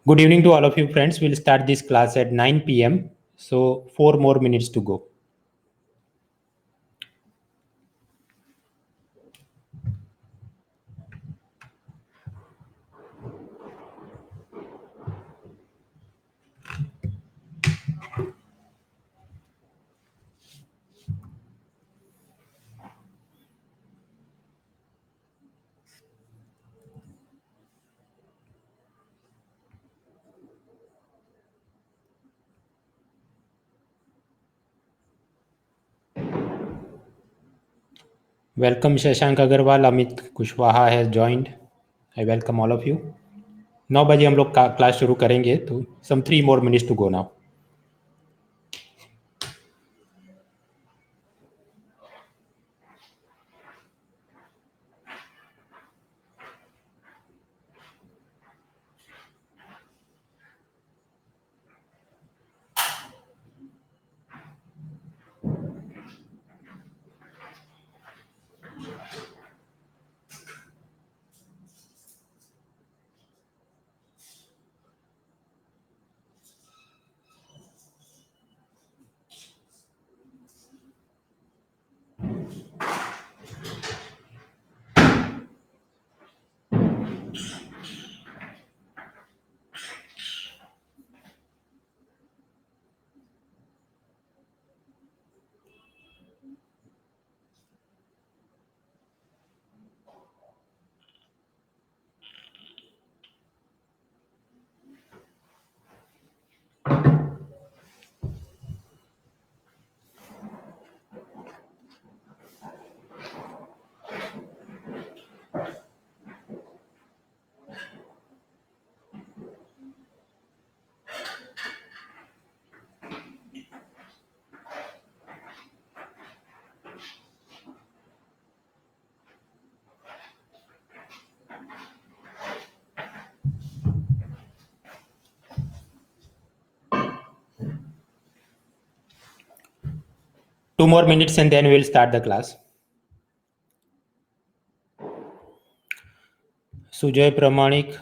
Good evening to all of you friends. We'll start this class at 9 p.m. So 4 more minutes to go. Welcome Shashank Agarwal, Amit Kushwaha has joined. I welcome all of you. 9 बजे हम लोग class शुरू करेंगे तो some 3 more minutes to go now. Two more minutes and then we'll start the class. Sujay प्रमाणिक,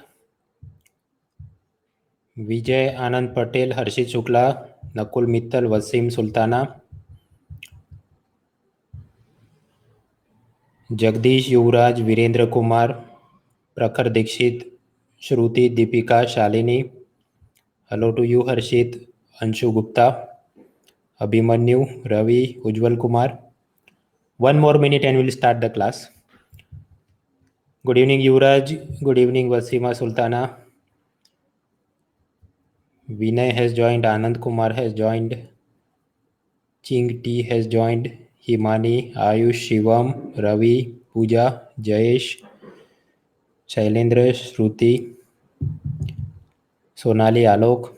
विजय आनंद पटेल, हर्षित शुक्ला, नकुल मित्तल, वसीम सुल्ताना, जगदीश युवराज, वीरेंद्र कुमार, प्रखर दीक्षित, श्रुति, Deepika, Shalini. Hello to you Harshit, Anshu Gupta, Abhimanyu, Ravi, Ujjwal Kumar. 1 more minute and we'll start the class. Good evening Yuvraj, good evening Wasima Sultana. Vinay has joined, Anand Kumar has joined, Ching T has joined, Himani, Ayush, Shivam, Ravi, Pooja, Jayesh, Shailendra, Shruti, Sonali, Alok.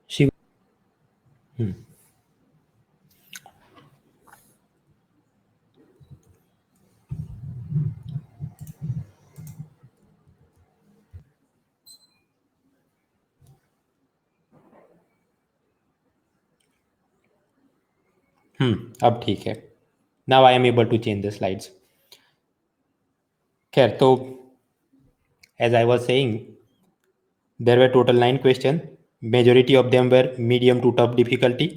Shiv. अब ठीक है. Now I am able to change the slides. खैर तो as I was saying, there were total 9 questions. Majority of them were medium to tough difficulty.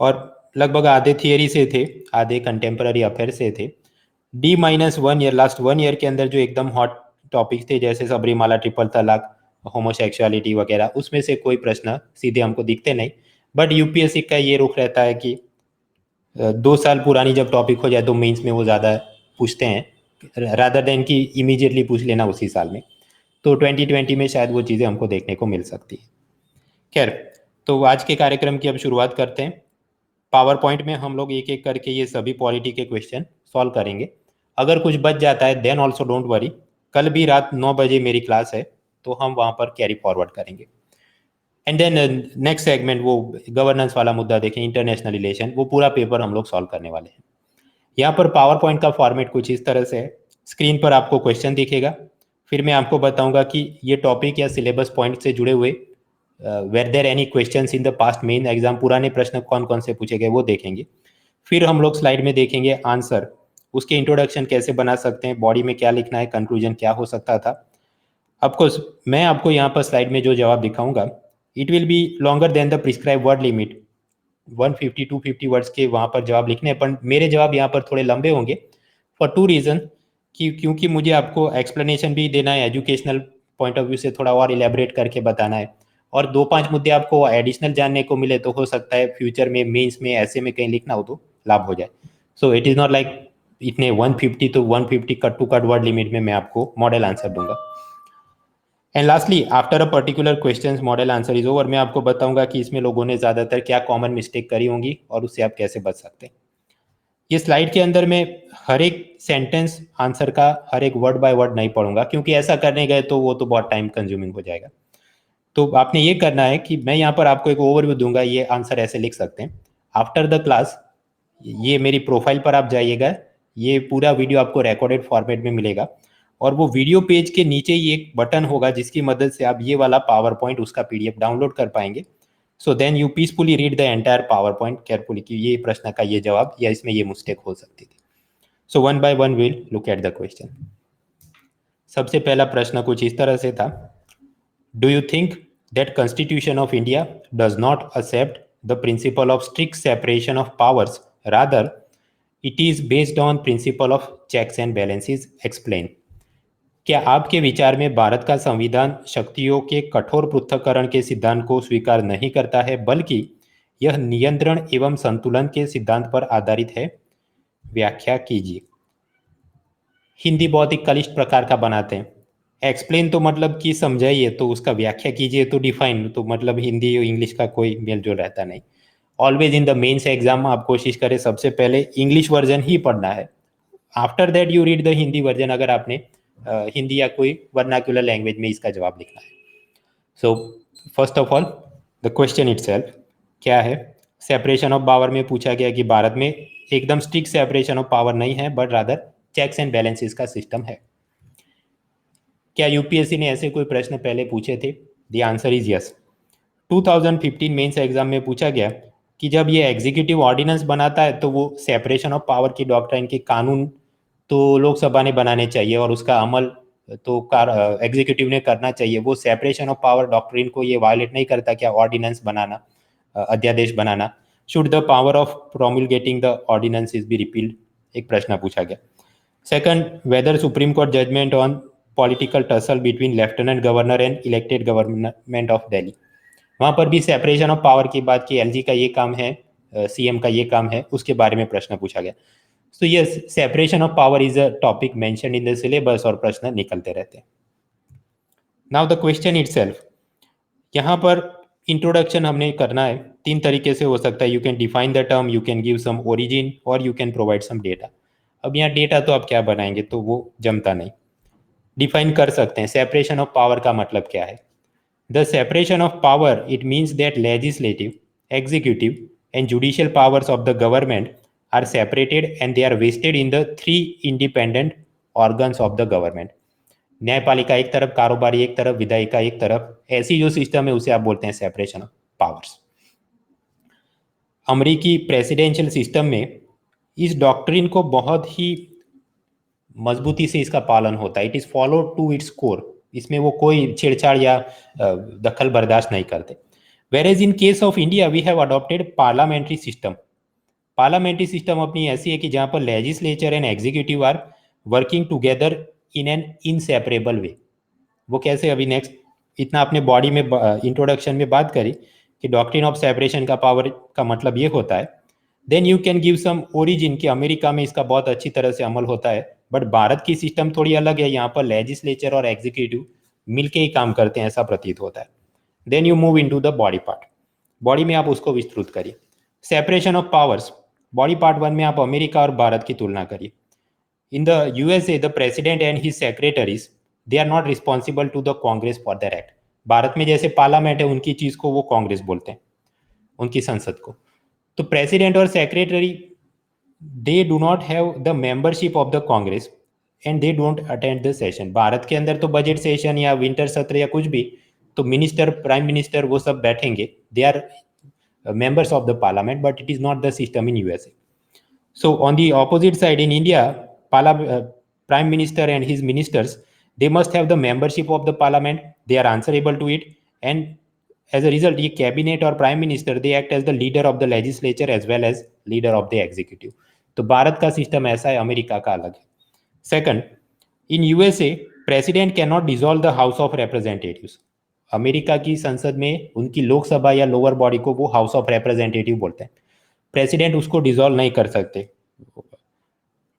और लगभग आधे theory से थे, आधे कंटेम्पररी अफेयर से थे. D-1 ईयर, लास्ट 1 ईयर के अंदर जो एकदम हॉट टॉपिक थे, जैसे सबरीमाला, ट्रिपल तलाक, होमोसेक्सुअलिटी वगैरह, उसमें से कोई प्रश्न सीधे हमको दिखते नहीं. बट यूपीएससी का ये रुख रहता है कि 2 साल पुरानी जब टॉपिक हो जाए तो मेंस में वो ज़्यादा पूछते हैं रादर देन कि इमीडिएटली पूछ लेना उसी साल में. तो 2020 में शायद वो चीज़ें हमको देखने को मिल सकती है. खैर, तो आज के कार्यक्रम की अब शुरुआत करते हैं. पावर पॉइंट में हम लोग एक एक करके ये सभी पॉलिटी के क्वेश्चन सॉल्व करेंगे. अगर कुछ बच जाता है देन ऑल्सो डोंट वरी, कल भी रात 9 बजे मेरी क्लास है तो हम वहाँ पर कैरी फॉरवर्ड करेंगे. एंड देन नेक्स्ट सेगमेंट वो गवर्नेंस वाला मुद्दा देखें, इंटरनेशनल रिलेशन, वो पूरा पेपर हम लोग सॉल्व करने वाले हैं। यहाँ पर पावर पॉइंट का फॉर्मेट कुछ इस तरह से है, स्क्रीन पर आपको क्वेश्चन दिखेगा, फिर मैं आपको बताऊंगा कि ये टॉपिक या सिलेबस पॉइंट से जुड़े हुए were there any questions in the past main exam, पुराने प्रश्न कौन कौन से पूछे गए वो देखेंगे। फिर हम लोग स्लाइड में देखेंगे आंसर, उसके इंट्रोडक्शन कैसे बना सकते हैं, बॉडी में क्या लिखना है, कंक्लूजन क्या हो सकता था। ऑफकोर्स मैं आपको यहाँ पर स्लाइड में जो जवाब दिखाऊंगा it will be longer than the prescribe word limit, 150-250 words के वहाँ पर जवाब लिखने हैं, पर मेरे जवाब यहाँ पर थोड़े लंबे होंगे फॉर टू रीज़न, क्योंकि मुझे आपको एक्सप्लेनेशन भी देना है, एजुकेशनल पॉइंट ऑफ व्यू से थोड़ा और इलेबरेट करके बताना है, और 2-5 मुद्दे आपको एडिशनल जानने को मिले तो हो सकता है फ्यूचर में मेंस में ऐसे में कहीं लिखना हो तो लाभ हो जाए। So it is not like इतने 150 तो 150 cut to cut word limit में मैं आपको मॉडल आंसर दूंगा। And lastly after a particular question model answer is over, मैं आपको बताऊंगा कि इसमें लोगों ने ज़्यादातर क्या कॉमन मिस्टेक करी होंगी और उससे आप कैसे बच सकते हैं। ये स्लाइड के अंदर मैं हर एक सेंटेंस आंसर का हर एक वर्ड बाय वर्ड नहीं पढ़ूंगा, क्योंकि ऐसा करने गए तो वो तो बहुत टाइम कंज्यूमिंग हो जाएगा। तो आपने ये करना है कि मैं यहाँ पर आपको एक ओवरव्यू दूंगा, ये आंसर ऐसे लिख सकते हैं। आफ्टर द क्लास ये मेरी प्रोफाइल पर आप जाइएगा, ये पूरा वीडियो आपको रिकॉर्डेड फॉर्मेट में मिलेगा, और वो वीडियो पेज के नीचे ही एक बटन होगा जिसकी मदद से आप ये वाला पावर पॉइंट उसका पीडीएफ डाउनलोड कर पाएंगे। So then you peacefully read the entire PowerPoint carefully कि ये प्रश्न का ये जवाब या इसमें ये मिस्टेक हो सकती थी। So one by one will look at the question. सबसे पहला प्रश्न कुछ इस तरह से था, do you think that constitution of India does not accept the principle of strict separation of powers, rather it is based on principle of checks and balances, explain. क्या आपके विचार में भारत का संविधान शक्तियों के कठोर पृथक्करण के सिद्धांत को स्वीकार नहीं करता है, बल्कि यह नियंत्रण एवं संतुलन के सिद्धांत पर आधारित है? व्याख्या कीजिए। हिंदी बहुत ही क्लिष्ट प्रकार का बनाते हैं, एक्सप्लेन तो मतलब कि समझाइए, तो उसका व्याख्या कीजिए तो डिफाइन, तो मतलब हिंदी और इंग्लिश का कोई मेल जोल रहता नहीं। Always in the mains exam आप कोशिश करें सबसे पहले इंग्लिश वर्जन ही पढ़ना है, after that you read the Hindi version, अगर आपने हिंदी या कोई वर्नाक्युलर लैंग्वेज में इसका जवाब लिखना है। So first of all the question itself क्या है, सेपरेशन ऑफ पावर में पूछा गया कि भारत में एकदम स्ट्रिक्ट सेपरेशन ऑफ पावर नहीं है, but rather checks and balances का सिस्टम है। क्या यूपीएससी ने ऐसे कोई प्रश्न पहले पूछे थे? The answer is yes. 2015 mains exam में पूछा गया कि जब ये एग्जीक्यूटिव ऑर्डिनेंस बनाता है तो वो सेपरेशन ऑफ पावर की डॉक्ट्राइन के कानून तो लोकसभा ने बनाने चाहिए और उसका अमल तो एग्जीक्यूटिव ने करना चाहिए, वो सेपरेशन ऑफ पावर डॉक्ट्रिन को ये वायलेट नहीं करता क्या ऑर्डिनेंस बनाना, अध्यादेश बनाना? Should the power of promulgating the ordinance is be repealed, एक प्रश्न पूछा गया। Second, whether Supreme Court judgement on political tussle between lieutenant governor and elected government of Delhi, वहां पर भी सेपरेशन ऑफ पावर की बात की, एलजी का ये काम है, सीएम का ये काम है, उसके बारे में प्रश्न पूछा गया। So yes, separation of power is a topic mentioned in the syllabus और प्रश्न निकलते रहते हैं। नाउ द क्वेश्चन इटसेल्फ, यहाँ पर इंट्रोडक्शन हमने करना है, 3 तरीके से हो सकता है, you can define the term, you can give some origin और you can provide some data. अब यहाँ डेटा तो आप क्या बनाएंगे, तो वो जमता नहीं। डिफाइन कर सकते हैं, सेपरेशन ऑफ पावर का मतलब क्या है? The separation of power, it means that legislative, executive, and judicial powers of the government are separated and they are vested in the 3 independent organs of the government. न्यायपालिका एक तरफ, कारोबारी एक तरफ, विधायिका एक तरफ, ऐसी जो सिस्टम है उसे आप बोलते हैं सेपरेशन ऑफ पावर्स। अमेरिकी प्रेसिडेंशियल सिस्टम में इस डॉक्ट्रिन को बहुत ही मजबूती से इसका पालन होता है, it is follow to its core, इसमें वो कोई छेड़छाड़ या दखल बर्दाश्त नहीं करते। Whereas in case of India we have adopted parliamentary system. Parliamentary system अपनी ऐसी है कि जहां पर legislature and executive are working together in an inseparable way. वो कैसे, अभी नेक्स्ट, इतना अपने बॉडी में इंट्रोडक्शन में बात करी कि डॉक्ट्रिन ऑफ सेपरेशन का पावर का मतलब ये होता है। Then you can give some origin कि अमेरिका में इसका बहुत अच्छी तरह से अमल होता है, बट भारत की सिस्टम थोड़ी अलग है, यहाँ पर लेजिस्लेचर और एग्जीक्यूटिव मिलके ही काम करते हैं, ऐसा प्रतीत होता है। Then you move into the body part, body में आप उसको विस्तृत करिए। Separation of powers, body part 1 में आप अमेरिका और भारत की तुलना करिए। In the USA the president and his secretaries they are not responsible to the Congress for their act. Bharat में जैसे पार्लियामेंट है, उनकी चीज को वो कांग्रेस बोलते हैं, उनकी संसद को। तो प्रेसिडेंट और secretary they do not have the membership of the Congress and they don't attend the session. Bharat के अंदर तो बजट सेशन या विंटर सत्र या कुछ भी, तो मिनिस्टर, प्राइम मिनिस्टर, वो सब बैठेंगे, they are members of the parliament, but it is not the system in USA. So on the opposite side, in India, prime minister and his ministers, they must have the membership of the parliament, they are answerable to it, and as a result, ये cabinet और prime minister, they act as the leader of the legislature as well as leader of the executive. तो भारत का system ऐसा है, America का अलग है। Second, in USA president can not dissolve the house of representatives. America की संसद में उनकी लोकसभा या लोअर बॉडी को वो हाउस ऑफ रिप्रेजेंटेटिव बोलते हैं। प्रेसिडेंट उसको डिसॉल्व नहीं कर सकते,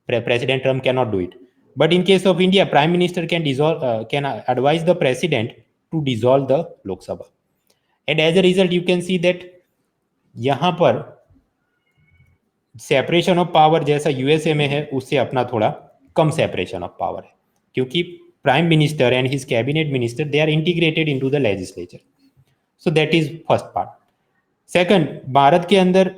president Trump can not do it. But in case of India, prime minister can advise the president to dissolve the Lok Sabha, and as a result you can see that यहां पर separation of power जैसा USA में है, उससे अपना थोड़ा कम separation of power है, क्योंकि prime minister and his cabinet minister they are integrated into the legislature. So that is first part. Second, Bharat के अंदर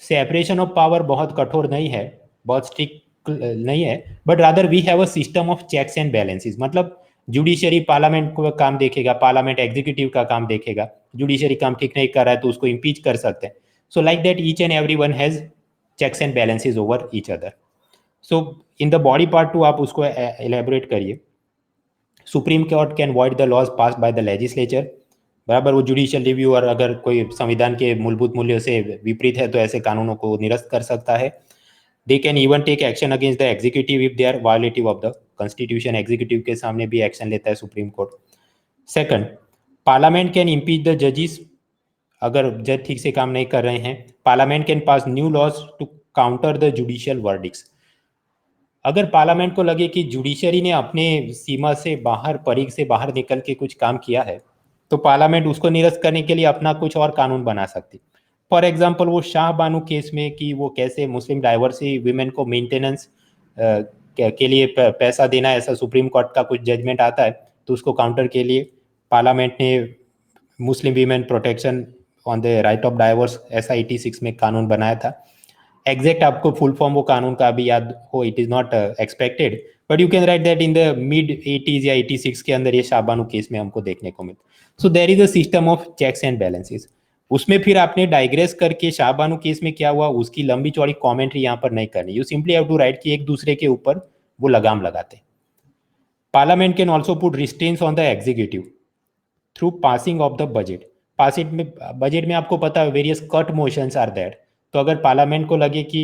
सेपरेशन ऑफ पावर बहुत कठोर नहीं है, बहुत स्ट्रिक्ट नहीं है, but rather we have a system of checks and balances. मतलब जुडिशरी पार्लियामेंट को काम देखेगा, पार्लियामेंट एग्जीक्यूटिव का काम देखेगा, जुडिशरी काम ठीक नहीं कर रहा है तो उसको इम्पीच कर सकते हैं। So like that each and every one has checks and balances over each other. So in the body part 2 आप उसको एलेबोरेट करिए। Supreme court can void the laws pass by the legislature. बराबर, वो judicial review और अगर कोई संविधान के मूलभूत मूल्यों से विपरीत है तो ऐसे कानूनों को निरस्त कर सकता है। They can even take action against the executive if they are violative of the constitution. Executive के सामने भी एक्शन लेता है supreme court. Second, parliament can impeach the जजेस। अगर जज ठीक से काम नहीं कर रहे हैं, parliament can pass new laws to counter the judicial verdicts. अगर पार्लियामेंट को लगे कि जुडिशरी ने अपने सीमा से बाहर, परिघ से बाहर निकल के कुछ काम किया है, तो पार्लियामेंट उसको निरस्त करने के लिए अपना कुछ और कानून बना सकती। फॉर एग्जांपल, वो शाह बानू केस में कि वो कैसे मुस्लिम डाइवर्सिटी वीमेन को मेंटेनेंस के लिए पैसा देना, ऐसा सुप्रीम कोर्ट का कुछ जजमेंट आता है, तो उसको काउंटर के लिए पार्लियामेंट ने मुस्लिम women protection on the right of divorce ऐसा 86 में कानून बनाया था। एग्जैक्ट आपको फुल फॉर्म वो कानून का अभी याद हो, it is not expected, but you can write that in the mid 80s या 86 के अंदर ये शाहबानू केस में हमको देखने को मिलता। So there is a system of checks and balances. उसमें फिर आपने डाइग्रेस करके शाहबानू केस में क्या हुआ उसकी लंबी चौड़ी कमेंट्री यहाँ पर नहीं करनी। You simply have to write कि एक दूसरे के ऊपर वो लगाम लगाते। Parliament can also put restraints on the executive through passing of the budget. Budget में आपको पता है various cut motions are that. तो अगर पार्लियामेंट को लगे कि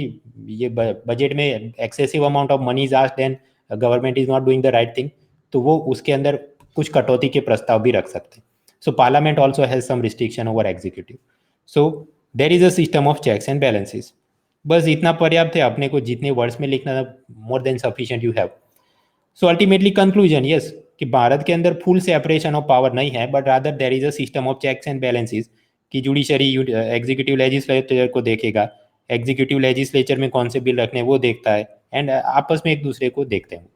ये बजट में excessive amount of money is asked and government is not doing the right thing, तो वो उसके अंदर कुछ कटौती के प्रस्ताव भी रख सकते हैं। So parliament also has some restriction over executive. So there is a system of checks and balances. बस इतना पर्याप्त है, अपने को जितने वर्ड्स में लिखना more than sufficient you have. So ultimately conclusion, yes, कि भारत के अंदर फुल सेपरेशन ऑफ पावर नहीं है, but rather there is a system of checks and balances कि जुडिशरी एग्जीक्यूटिव लेजिस्लेचर को देखेगा, एग्जीक्यूटिव लेजिस्लेचर में कौन से बिल रखने वो देखता है, एंड आपस में एक दूसरे को देखते हैं।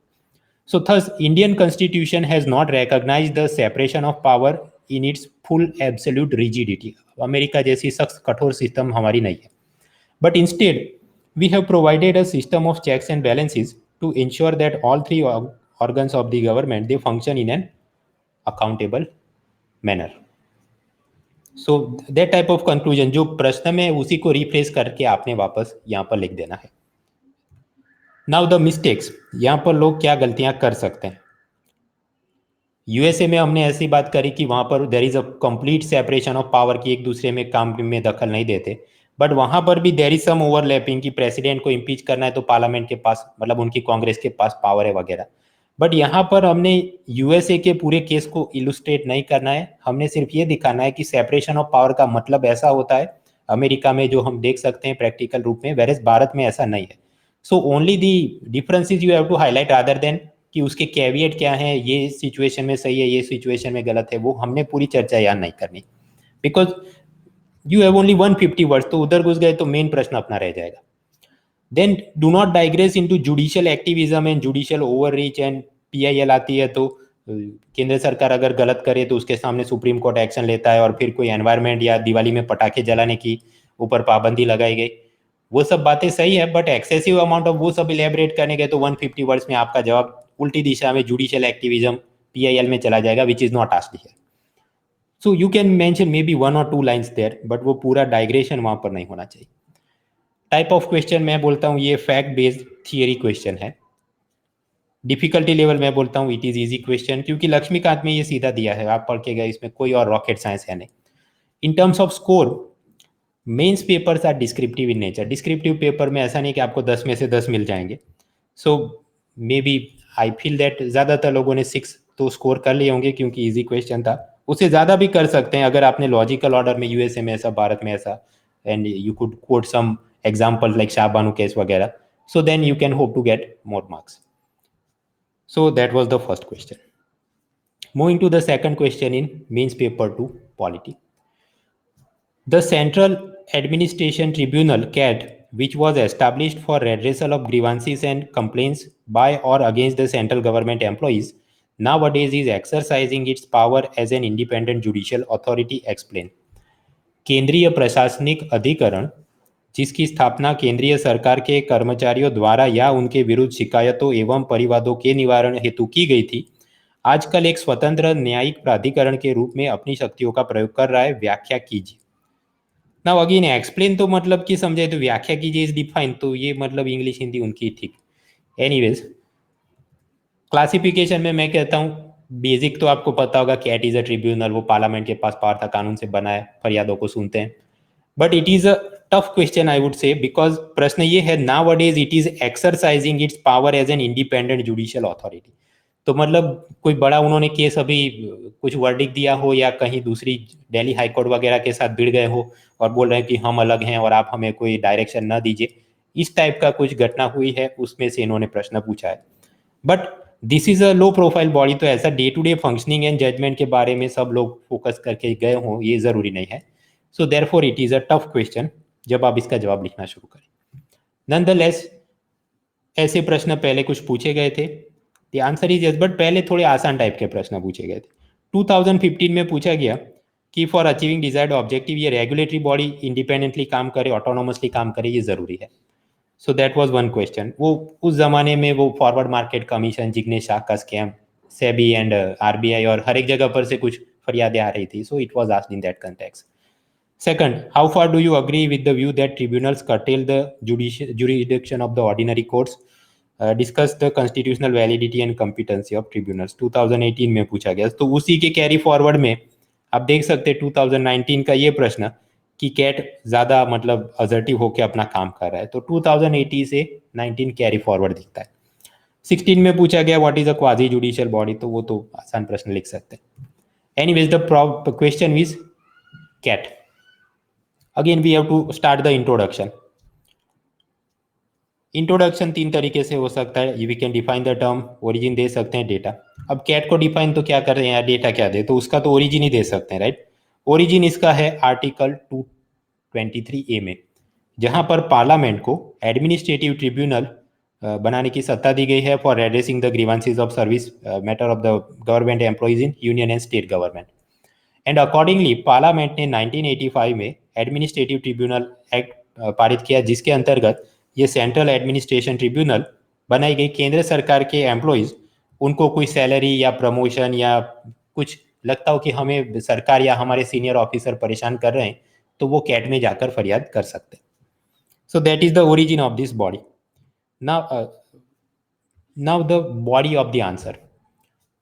So thus Indian constitution has not recognised the separation of power in its full absolute rigidity. America जैसी सख्त कठोर सिस्टम हमारी नहीं है, but instead we have provided a system of checks and balances to ensure that all three organs of the government they function in an accountable manner. So that type of conclusion जो प्रश्न में उसी को refresh करके आपने वापस यहाँ पर लिख देना है। नाउ द मिस्टेक्स, यहाँ पर लोग क्या गलतियां कर सकते हैं। यूएसए में हमने ऐसी बात करी कि वहां पर there is a complete separation of power की, एक दूसरे में काम में दखल नहीं देते, बट वहां पर भी देयर इज सम ओवरलैपिंग कि प्रेसिडेंट को इम्पीच करना है तो पार्लियामेंट के पास, मतलब उनकी कांग्रेस के पास पावर है वगैरह। बट यहाँ पर हमने यूएसए के पूरे केस को इलुस्ट्रेट नहीं करना है, हमने सिर्फ ये दिखाना है कि सेपरेशन ऑफ पावर का मतलब ऐसा होता है अमेरिका में जो हम देख सकते हैं प्रैक्टिकल रूप में, वेरएज भारत में ऐसा नहीं है। So only the differences you have to highlight rather than कि उसके कैविएट क्या है, ये सिचुएशन में सही है, ये सिचुएशन में गलत है, वो हमने पूरी चर्चा यहाँ नहीं करनी, because you have only 150 words, तो उधर घुस गए तो मेन प्रश्न अपना रह जाएगा। Then do not digress into judicial activism and judicial overreach and PIL आती है तो केंद्र सरकार अगर गलत करे तो उसके सामने सुप्रीम कोर्ट एक्शन लेता है, और फिर कोई एनवायरमेंट या दिवाली में पटाखे जलाने की ऊपर पाबंदी लगाई गई, वो सब बातें सही है, बट एक्सेसिव अमाउंट ऑफ वो सब इलेबरेट करने गए तो 150 वर्ड्स में आपका जवाब उल्टी दिशा में जुडिशियल एक्टिविज्म PIL में चला जाएगा, which is not asked here. So you can mention maybe 1 or 2 lines there, but वो पूरा डाइग्रेशन वहां पर नहीं होना चाहिए. टाइप ऑफ क्वेश्चन मैं बोलता हूँ ये फैक्ट बेस्ड थियरी क्वेश्चन है. डिफिकल्टी लेवल मैं बोलता हूँ इट इज इजी क्वेश्चन, क्योंकि लक्ष्मीकांत में ये सीधा दिया है, आप पढ़ के गए, इसमें कोई और रॉकेट साइंस है नहीं. In terms of score, mains papers are descriptive in nature. Descriptive paper में ऐसा नहीं कि आपको 10 में से 10 मिल जाएंगे. So maybe I feel that ज़्यादातर लोगों ने 6 तो स्कोर कर लिए होंगे, क्योंकि इजी क्वेश्चन था. उससे ज़्यादा भी कर सकते हैं अगर आपने लॉजिकल ऑर्डर में USA में ऐसा, भारत में ऐसा, and you could quote some example like Shah Bano case वगैरह, so then you can hope to get more marks. So that was the first question. Moving to the second question in mains paper 2 polity. The Central Administration Tribunal CAT, which was established for redressal of grievances and complaints by or against the central government employees, nowadays is exercising its power as an independent judicial authority. Explain. केंद्रीय प्रशासनिक अधिकरण, जिसकी स्थापना केंद्रीय सरकार के कर्मचारियों द्वारा या उनके विरुद्ध शिकायतों एवं परिवादों के निवारण हेतु की गई थी, आजकल एक स्वतंत्र न्यायिक प्राधिकरण के रूप में अपनी शक्तियों का प्रयोग कर रहा है. व्याख्या कीजिए. नाउ अगेन एक्सप्लेन तो मतलब कि समझे, तो व्याख्या कीजिए इज डिफाइन, तो ये मतलब इंग्लिश हिंदी उनकी ठीक. एनीवेज, क्लासिफिकेशन में मैं कहता हूँ बेसिक तो आपको पता होगा, कैट इज अ ट्रिब्यूनल, वो पार्लियामेंट के पास पावर था, कानून से बना है, फरियादों को सुनते हैं. But it is a tough question I would say, because प्रश्न ये है nowadays it is exercising its power as an independent judicial authority. तो मतलब कोई बड़ा उन्होंने केस अभी कुछ वर्डिक दिया हो, या कहीं दूसरी दिल्ली हाईकोर्ट वगैरह के साथ भिड़ गए हो और बोल रहे हैं कि हम अलग हैं और आप हमें कोई डायरेक्शन ना दीजिए, इस टाइप का कुछ घटना हुई है, उसमें से इन्होंने प्रश्न पूछा है. But this is a low profile body, तो ऐसा day to day functioning and judgment के बारे में सब लोग फोकस करके गए हों ये जरूरी नहीं है. So therefore it is a tough question जब आप इसका जवाब लिखना शुरू करें. नॉनदलेस, ऐसे प्रश्न पहले कुछ पूछे गए थे, the answer is yes, but पहले थोड़े आसान टाइप के प्रश्न पूछे गए थे. 2015 में पूछा गया कि फॉर अचीविंग डिजायर्ड ऑब्जेक्टिव ये रेगुलेटरी बॉडी इंडिपेंडेंटली काम करे, ऑटोनोमसली काम करे, ये जरूरी है. So that was one question. वो उस जमाने में वो forward market commission, Jignesh Shah का स्कैम, सेबी एंड RBI, और हर एक जगह पर से कुछ फरियादें आ रही थी. So it was asked in that context. Second, how far do you agree with the view that tribunals curtail the jurisdiction of the ordinary courts? Discuss the constitutional validity and competency of tribunals. 2018 में पूछा गया, तो उसी के carry forward में आप देख सकते हैं 2019 का ये प्रश्न कि कैट ज़्यादा मतलब असर्टिव होकर अपना काम कर रहा है, तो 2018 से 19 कैरी फॉरवर्ड दिखता है. 16 में पूछा गया what is a quasi judicial body, तो वो तो आसान प्रश्न लिख सकते हैं. Anyways, the question is CAT. Again we have to start the introduction. Introduction 3 तरीके से हो सकता है. We can define the term, origin दे सकते हैं, डेटा. अब कैट को डिफाइन तो क्या कर रहे हैं, डेटा क्या दे, तो उसका तो ओरिजिन ही दे सकते हैं, राइट. ओरिजिन इसका है आर्टिकल 223A में, जहां पर पार्लियामेंट को एडमिनिस्ट्रेटिव ट्रिब्यूनल बनाने की सत्ता दी गई है for addressing the grievances of service matter of the government employees in union and state government. And accordingly parliament ने 1985 में एडमिनिस्ट्रेटिव ट्रिब्यूनल एक्ट पारित किया, जिसके अंतर्गत ये सेंट्रल एडमिनिस्ट्रेशन ट्रिब्यूनल बनाई गई. केंद्र सरकार के एम्प्लॉइज, उनको कोई सैलरी या प्रमोशन या कुछ लगता हो कि हमें सरकार या हमारे सीनियर ऑफिसर परेशान कर रहे हैं, तो वो कैट में जाकर फरियाद कर सकते हैं. So that is the origin of this body. Now the body of the answer.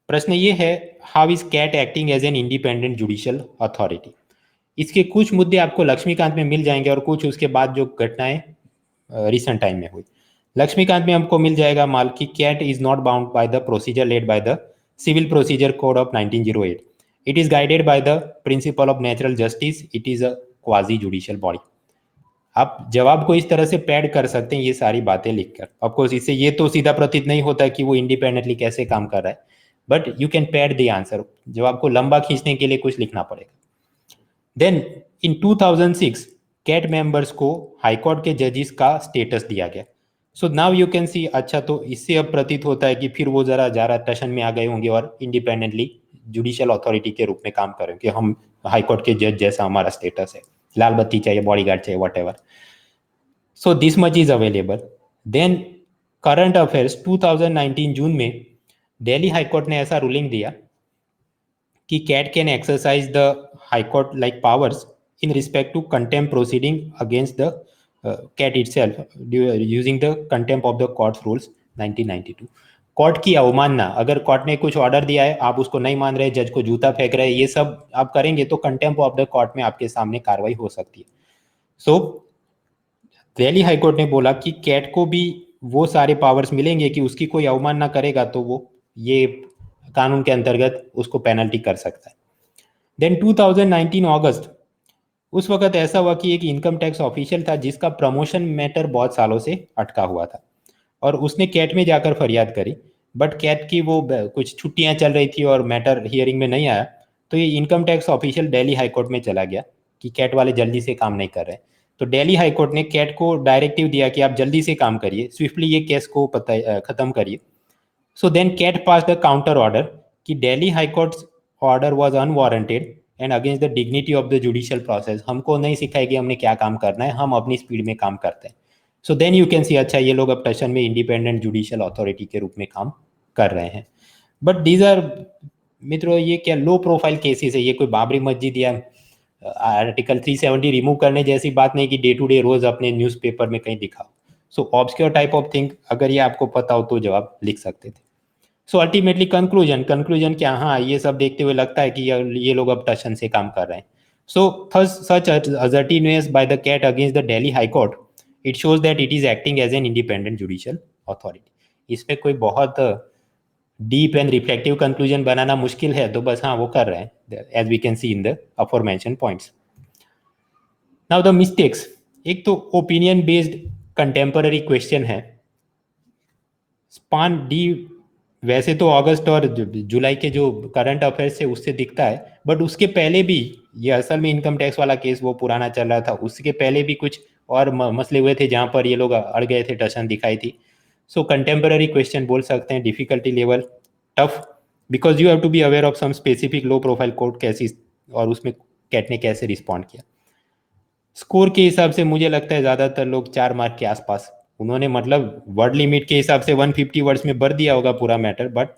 प्रश्न ये है, how is CAT acting as an independent judicial authority. इसके कुछ मुद्दे आपको लक्ष्मीकांत में मिल जाएंगे और कुछ उसके बाद जो घटनाएं रिसेंट टाइम में हुई. लक्ष्मीकांत में हमको मिल जाएगा माल की CAT is not bound by the procedure laid by the civil procedure code of 1908. It is guided by the principle of natural justice. It is a quasi judicial body. आप जवाब को इस तरह से पैड कर सकते हैं ये सारी बातें लिखकर. ऑफकोर्स इससे ये तो सीधा प्रतीत नहीं होता कि वो इंडिपेंडेंटली कैसे काम कर रहा है, but you can pad the answer. जवाब को लंबा खींचने के लिए कुछ लिखना पड़ेगा. देन इन 2006 कैट मेंबर्स को हाईकोर्ट के जजेस का स्टेटस दिया गया. So now you can see, अच्छा तो इससे अब प्रतीत होता है कि फिर वो ज़रा टशन में आ गए होंगे और इंडिपेंडेंटली जुडिशियल अथॉरिटी के रूप में काम करें कि हम हाई कोर्ट के जज जैसा हमारा स्टेटस है, लाल बत्ती चाहिए, बॉडीगार्ड चाहिए, whatever. So this much is available. Then current affairs 2019 June में दिल्ली हाई कोर्ट ने ऐसा रूलिंग दिया कि CAT can exercise the high court like powers in respect to contempt proceeding against the CAT itself using the contempt of the courts rules 1992. Court की अवमानना, अगर court ने कुछ ऑर्डर दिया है, आप उसको नहीं मान रहे, जज को जूता फेंक रहे, ये सब आप करेंगे तो कंटेम्प्ट ऑफ द कोर्ट में आपके सामने कार्रवाई हो सकती है. सो दिल्ली हाईकोर्ट ने बोला कि कैट को भी वो सारे पावर्स मिलेंगे कि उसकी कोई अवमानना करेगा तो वो ये कानून के अंतर्गत उसको पेनल्टी कर सकता है. देन 2019 अगस्त, उस वक्त ऐसा हुआ कि एक इनकम टैक्स ऑफिशियल था जिसका प्रमोशन मैटर बहुत सालों से अटका हुआ था और उसने कैट में जाकर फरियाद करी. बट कैट की वो कुछ छुट्टियां चल रही थी और मैटर हियरिंग में नहीं आया, तो ये income tax official Delhi high court में चला गया कि कैट वाले जल्दी से काम नहीं कर रहे. तो दिल्ली हाईकोर्ट ने कैट को डायरेक्टिव दिया कि आप जल्दी से काम करिए, स्विफ्टली ये केस को खत्म करिए. So then CAT pass the counter order कि Delhi high court order was unwarranted and against the dignity of the judicial process. हमको नहीं सिखाया कि हमने क्या काम करना है, हम अपनी स्पीड में काम करते हैं. So then you can see, अच्छा ये लोग अब टशन में इंडिपेंडेंट जुडिशियल अथॉरिटी के रूप में काम कर रहे हैं. बट दीज आर, मित्रों ये क्या लो प्रोफाइल केसेस है, ये कोई बाबरी मस्जिद या आर्टिकल 370 रिमूव करने जैसी बात नहीं कि डे टू डे रोज अपने न्यूज़पेपर में कहीं दिखाओ. सो ऑब्सक्योर टाइप ऑफ थिंग, अगर ये आपको पता हो तो जवाब लिख सकते थे. सो अल्टीमेटली कंक्लूजन क्या, हाँ ये सब देखते हुए लगता है कि ये लोग अब टशन से काम कर रहे हैं. सो सच assertiveness by the CAT against the Delhi High Court, it shows that it is acting as an independent judicial authority. इसमें कोई बहुत डीप एंड रिफ्लेक्टिव कंक्लूजन बनाना मुश्किल है, तो बस हाँ वो कर रहे हैं, as we can see in the aforementioned points. Now the mistakes, एक तो ओपिनियन बेस्ड कंटेम्पररी क्वेश्चन है. स्पान डी वैसे तो अगस्त और जुलाई के जो करंट अफेयर्स से उससे दिखता है, बट उसके पहले भी, ये असल में इनकम टैक्स वाला केस वो पुराना चल रहा था, उसके पहले भी कुछ और मसले हुए थे जहां पर ये लोग अड़ गए थे, टशन दिखाई थी. सो कंटेम्पररी क्वेश्चन बोल सकते हैं, difficulty level tough, because you have to be aware of some specific low profile court cases और उसमें कैट ने कैसे रिस्पॉन्ड किया. स्कोर के हिसाब से मुझे लगता है ज़्यादातर लोग 4 मार्क के आसपास, उन्होंने मतलब वर्ड लिमिट के हिसाब से 150 वर्ड्स में भर दिया होगा पूरा matter, but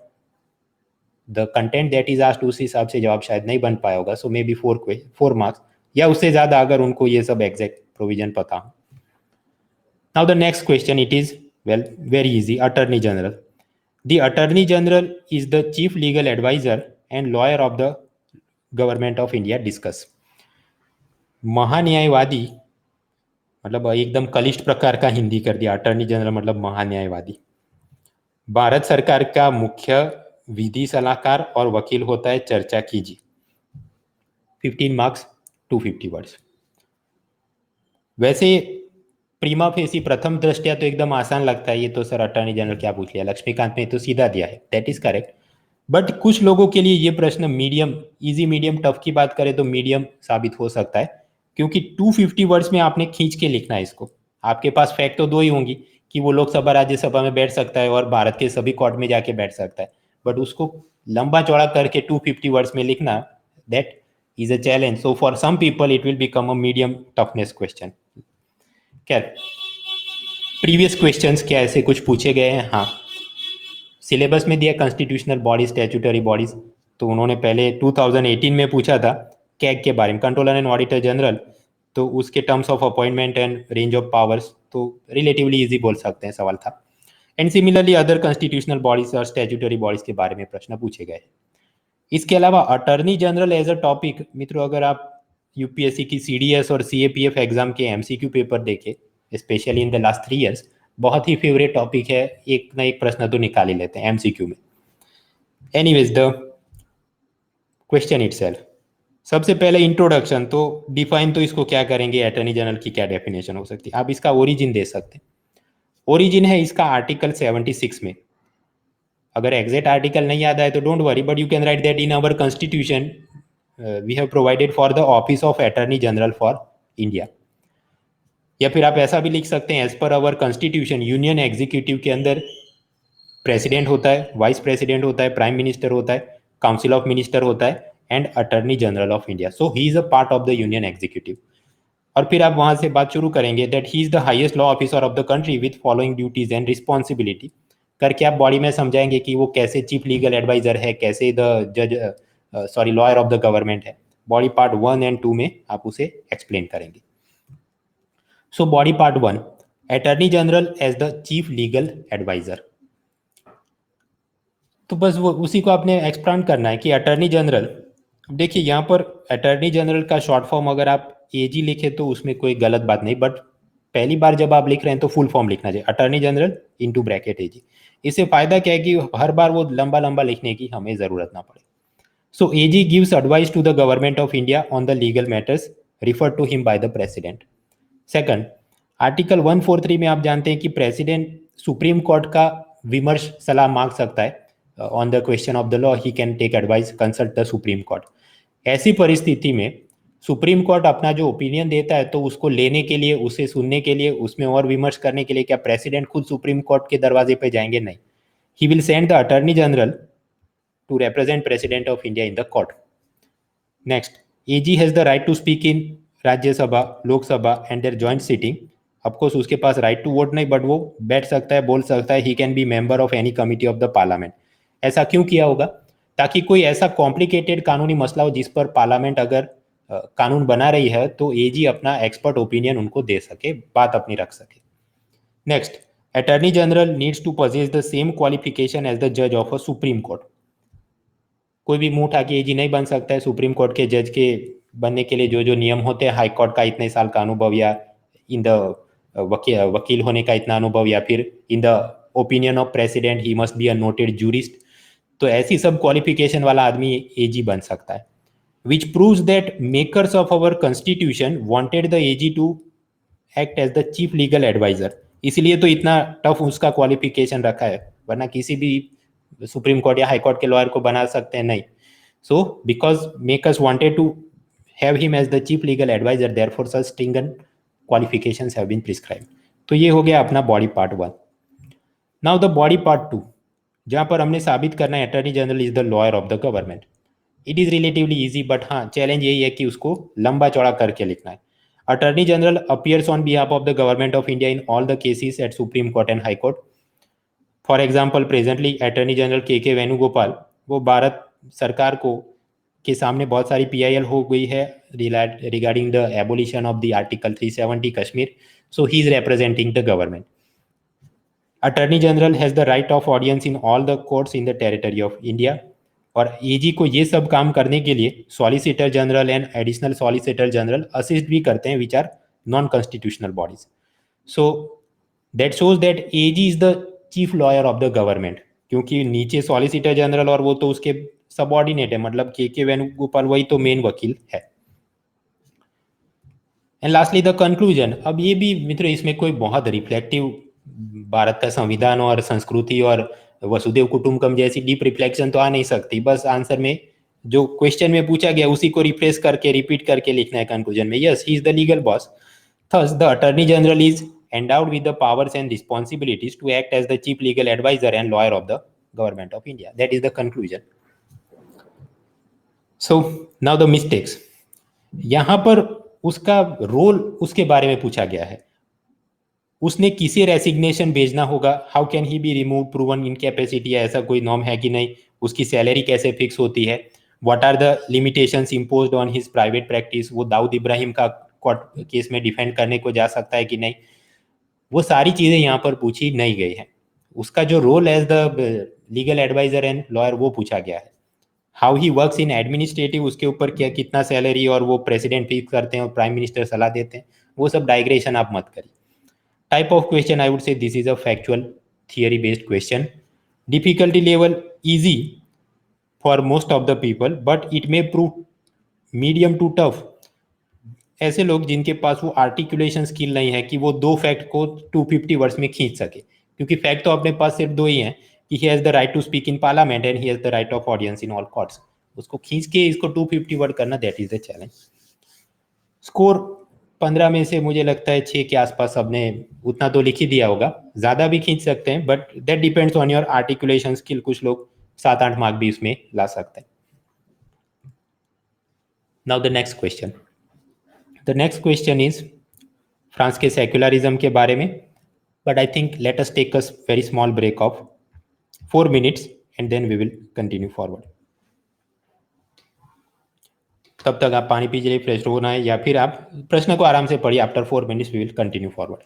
the content that is asked उस हिसाब से जवाब शायद नहीं बन पाया होगा. सो मे बी 4 मार्क्स या उससे ज़्यादा, अगर उनको ये सब एग्जैक्ट प्रोविजन पता हो. Now the next question, it is well very easy. Attorney general, the attorney general is the chief legal adviser and lawyer of the government of India. Discuss. महान्यायवादी मतलब एकदम कलिष्ठ प्रकार का हिंदी कर दिया, अटर्नी जनरल मतलब महान्यायवादी. भारत सरकार का मुख्य विधि सलाहकार और वकील होता है. चर्चा कीजिए. 15 मार्क्स, 250 वर्ड्स. वैसे प्रीमा फेसी प्रथम दृष्टया तो एकदम आसान लगता है, ये तो सर अटर्नी जनरल क्या पूछ लिया, लक्ष्मीकांत ने तो सीधा दिया है, दैट इज करेक्ट. बट कुछ लोगों के लिए ये प्रश्न मीडियम, इजी मीडियम टफ की बात करें तो मीडियम साबित हो सकता है, क्योंकि 250 वर्ड्स में आपने खींच के लिखना है इसको. आपके पास फैक्ट तो दो ही होंगी कि वो लोकसभा राज्यसभा में बैठ सकता है और भारत के सभी कोर्ट में जाके बैठ सकता है, बट उसको लंबा चौड़ा करके 250 वर्ड्स में लिखना, that is a challenge. So for some people it will become a medium toughness question. क्या प्रीवियस क्वेश्चंस क्या ऐसे कुछ पूछे गए हैं? हाँ, सिलेबस में दिया कॉन्स्टिट्यूशनल बॉडी, स्टैट्यूटरी बॉडीज, तो उन्होंने पहले 2018 में पूछा था कैग के बारे में, कंट्रोलर एंड ऑडिटर जनरल, तो उसके terms of appointment and range of powers, तो रिलेटिवली इजी बोल सकते हैं सवाल था. And similarly other constitutional bodies और स्टैट्यूटरी बॉडीज के बारे में प्रश्न पूछे गए. इसके अलावा attorney general as a topic, मित्रों अगर आप यूपीएससी की सीडीएस और सीएपीएफ एग्जाम के एमसीक्यू पेपर देखें, specially in the last 3 years, बहुत ही फेवरेट टॉपिक है, एक ना एक प्रश्न तो निकाल ही लेते हैं एमसीक्यू में. एनीवेज द क्वेश्चन इटसेल्फ, सबसे पहले इंट्रोडक्शन, तो डिफाइन तो इसको क्या करेंगे, अटर्नी जनरल की क्या डेफिनेशन हो सकती है. आप इसका ओरिजिन दे सकते हैं. ओरिजिन है इसका आर्टिकल 76 में. अगर एग्जैक्ट आर्टिकल नहीं याद आए तो don't worry, but you can write that in our constitution we have provided for the office of attorney general for India. या फिर आप ऐसा भी लिख सकते हैं, as per our constitution union executive के अंदर प्रेसिडेंट होता है, वाइस प्रेसिडेंट होता है, प्राइम मिनिस्टर होता है, काउंसिल ऑफ मिनिस्टर होता है and attorney general of India. So he is a part of the union executive. और फिर आप वहां से बात शुरू करेंगे that he is the highest law officer of the country with following duties and responsibility करके आप बॉडी में समझाएंगे कि वो कैसे चीफ लीगल एडवाइजर है, कैसे द जज sorry lawyer of the government है। बॉडी पार्ट 1 और 2 में आप उसे एक्सप्लेन करेंगे। So body part 1, attorney general as the chief legal adviser. तो बस वो उसी को आपने एक्सप्लेन करना है कि अटर्नी जनरल, देखिए यहाँ पर अटर्नी जनरल का शॉर्ट फॉर्म अगर आप एजी लिखे तो उसमें कोई गलत बात नहीं, बट पहली बार जब आप लिख रहे हैं तो फुल फॉर्म लिखना चाहिए, अटर्नी जनरल इनटू ब्रैकेट एजी। इससे फायदा क्या है कि हर बार वो लंबा लंबा लिखने की हमें जरूरत ना पड़े। So AG gives advice to the government of India on the legal matters refer to him by the president. Second, article 143 में आप जानते हैं कि प्रेसिडेंट सुप्रीम कोर्ट का विमर्श सलाह मांग सकता है on the question of the law, he can take advice consult the supreme court. ऐसी परिस्थिति में सुप्रीम कोर्ट अपना जो ओपिनियन देता है तो उसको लेने के लिए, उसे सुनने के लिए, उसमें और विमर्श करने के लिए क्या प्रेसिडेंट खुद सुप्रीम कोर्ट के दरवाजे पे जाएंगे? नहीं। He will send the attorney general to represent president of India in the court. Next, AG has the right to speak in राज्य Sabha, Lok Sabha and their joint sitting. Of course उसके पास राइट टू वोट नहीं, but वो बैठ सकता है, बोल सकता है। He can be member of any committee of the parliament. ऐसा क्यों किया होगा? ताकि कोई ऐसा कॉम्प्लिकेटेड कानूनी मसला हो जिस पर पार्लियामेंट अगर कानून बना रही है तो एजी अपना एक्सपर्ट ओपिनियन उनको दे सके, बात अपनी रख सके। Next, attorney general needs to possess the same qualification as the जज ऑफ अ सुप्रीम कोर्ट। कोई भी मुंह उठा के एजी नहीं बन सकता है। सुप्रीम कोर्ट के जज के बनने के लिए जो जो नियम होते हैं, हाई कोर्ट का इतने साल का अनुभव, या इन द वकील होने का इतना अनुभव, या फिर in the opinion of president he must be a noted jurist, तो ऐसी सब क्वालिफिकेशन वाला आदमी एजी बन सकता है। Which proves that makers of our constitution wanted the AG to act as the chief legal adviser. इसलिए तो इतना टफ उसका क्वालिफिकेशन रखा है, वरना किसी भी सुप्रीम कोर्ट या हाई कोर्ट के लॉयर को बना सकते हैं नहीं। So because makers wanted to have him as the chief legal adviser, therefore such stringent qualifications have been prescribed. तो ये हो गया अपना body part 1। Now the body part 2, जहां पर हमने साबित करना है attorney general is the lawyer of the government. It is relatively easy, but हाँ चैलेंज यही है कि उसको लंबा चौड़ा करके लिखना है। Attorney general appears on behalf of the government of India in all the cases at supreme court and high court. For example, presently attorney general K Venugopal, वो भारत सरकार को के सामने बहुत सारी पीआईएल हो गई है regarding the abolition of the article 370 Kashmir, so he is representing the government. Attorney general has the right of audience in all the courts in the territory of India. और एजी को ये सब काम करने के लिए solicitor general and additional solicitor general assist भी करते हैं, which are non constitutional bodies. So that shows that AG is the chief lawyer of the government, क्योंकि नीचे सॉलिसिटर जनरल और वो तो उसके सबऑर्डिनेट है, मतलब के वेणुगोपाल वही तो मेन वकील है। And lastly the conclusion. अब ये भी मित्र इसमें कोई बहुत रिफ्लेक्टिव भारत का संविधान और संस्कृति और वसुदेव कुटुंबकम जैसी डीप रिफ्लेक्शन तो आ नहीं सकती। बस आंसर में जो क्वेश्चन में पूछा गया उसी को रिफ्रेश करके रिपीट करके लिखना है कंक्लूजन में। Yes, he is the legal boss. Thus the attorney general is endowed with the powers and responsibilities to act as the chief legal advisor and lawyer of the government of India. That is the conclusion. So now the mistakes. यहां पर उसका role उसके बारे में पूछा गया है। उसने किसे रेसिग्नेशन भेजना होगा, how can he be remove proven incapacity, ऐसा कोई नॉर्म है कि नहीं, उसकी सैलरी कैसे फिक्स होती है, what are the limitations imposed on his private practice, वो दाऊद इब्राहिम का कोर्ट केस में डिफेंड करने को जा सकता है कि नहीं, वो सारी चीज़ें यहाँ पर पूछी नहीं गई हैं। उसका जो role as the legal adviser and lawyer वो पूछा गया है। How he works in administrative, उसके ऊपर क्या कितना सैलरी और वो प्रेसिडेंट फिक्स करते हैं और प्राइम मिनिस्टर सलाह देते हैं, वो सब डाइग्रेशन आप मत करिए। Type of question, I would say this is a factual theory based question. Difficulty level easy for most of the people, but it may prove medium to tough. ऐसे लोग जिनके पास वो आर्टिकुलेशन स्किल नहीं है कि वो दो फैक्ट को 250 वर्ड्स में खींच सके, क्योंकि फैक्ट तो अपने पास सिर्फ दो ही हैं कि he has the right to speak in parliament and he has the right of audience in all courts. उसको खींच के इसको 250 वर्ड करना, that is the challenge. Score 15 में से मुझे लगता है 6 के आसपास सबने उतना तो लिख ही दिया होगा। ज़्यादा भी खींच सकते हैं, but that depends on your articulation skill. कुछ लोग 7-8 मार्क भी उसमें ला सकते हैं। Now the next question. The next question is France के सेक्युलरिज्म के बारे में, but I think let us take a very small break of 4 minutes and then we will continue forward. तब तक आप पानी पीजिए, फ्रेश होना है, या फिर आप प्रश्न को आराम से पढ़िए। After 4 minutes we will continue forward.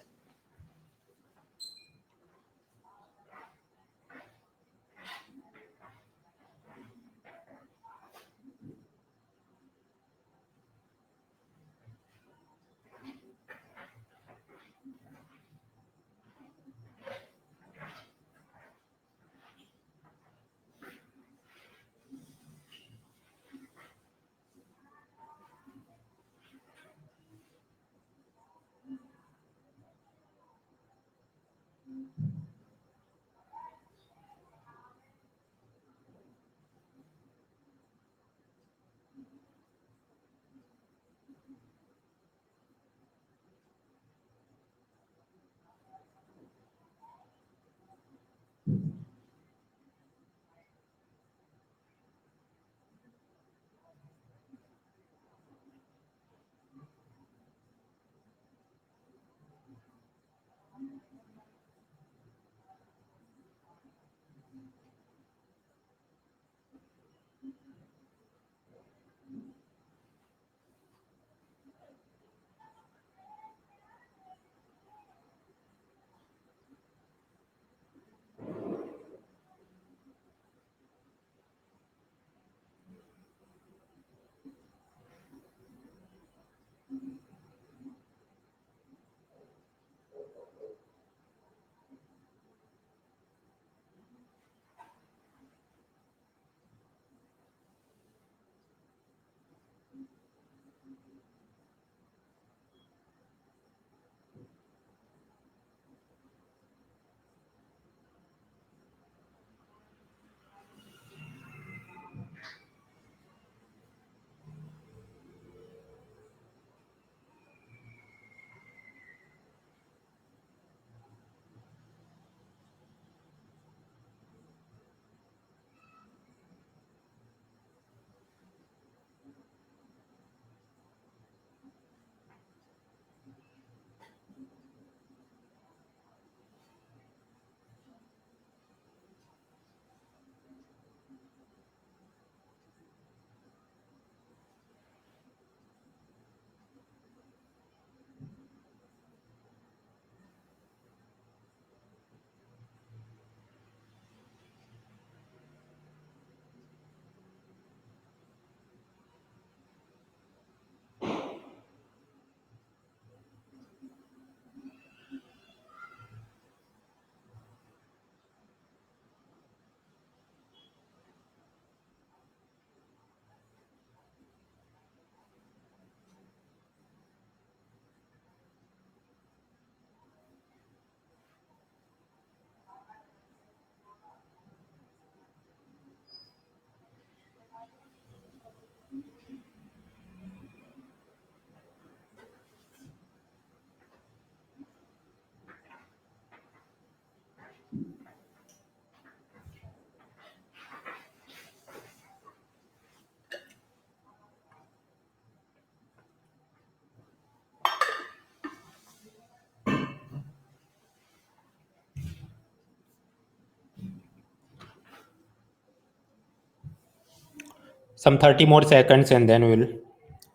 Some 30 more seconds and then we'll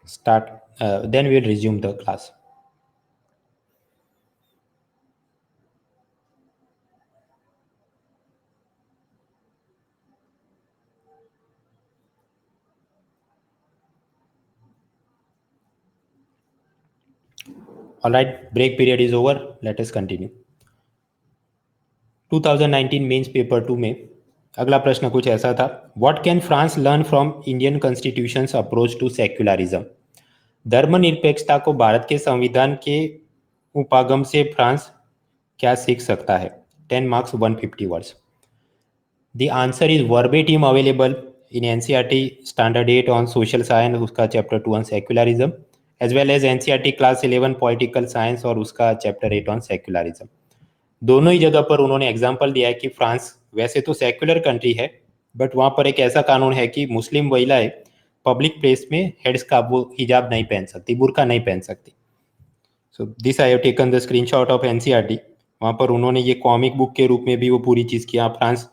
start, then we'll resume the class. All right, break period is over. Let us continue. 2019 mains paper 2 में अगला प्रश्न कुछ ऐसा था। What can France learn from Indian constitution's approach to secularism? धर्मनिरपेक्षता को भारत के संविधान के उपागम से फ्रांस क्या सीख सकता है? 10 marks, 150 words. The answer is verbatim available in NCERT Standard 8 on social science, उसका chapter 2 on secularism, as well as NCERT class 11 political science और उसका चैप्टर 8 ऑन सेक्युलरिज्म। दोनों ही जगह पर उन्होंने एग्जाम्पल दिया है कि फ्रांस वैसे तो सेक्युलर कंट्री है, बट वहाँ पर एक ऐसा कानून है कि मुस्लिम महिलाएं पब्लिक प्लेस में हेड्स का वो हिजाब नहीं पहन सकती, बुर्का नहीं पहन सकती। So this I have taken the screenshot of NCERT. वहाँ पर उन्होंने ये कॉमिक बुक के रूप में भी वो पूरी चीज़ किया। फ्रांस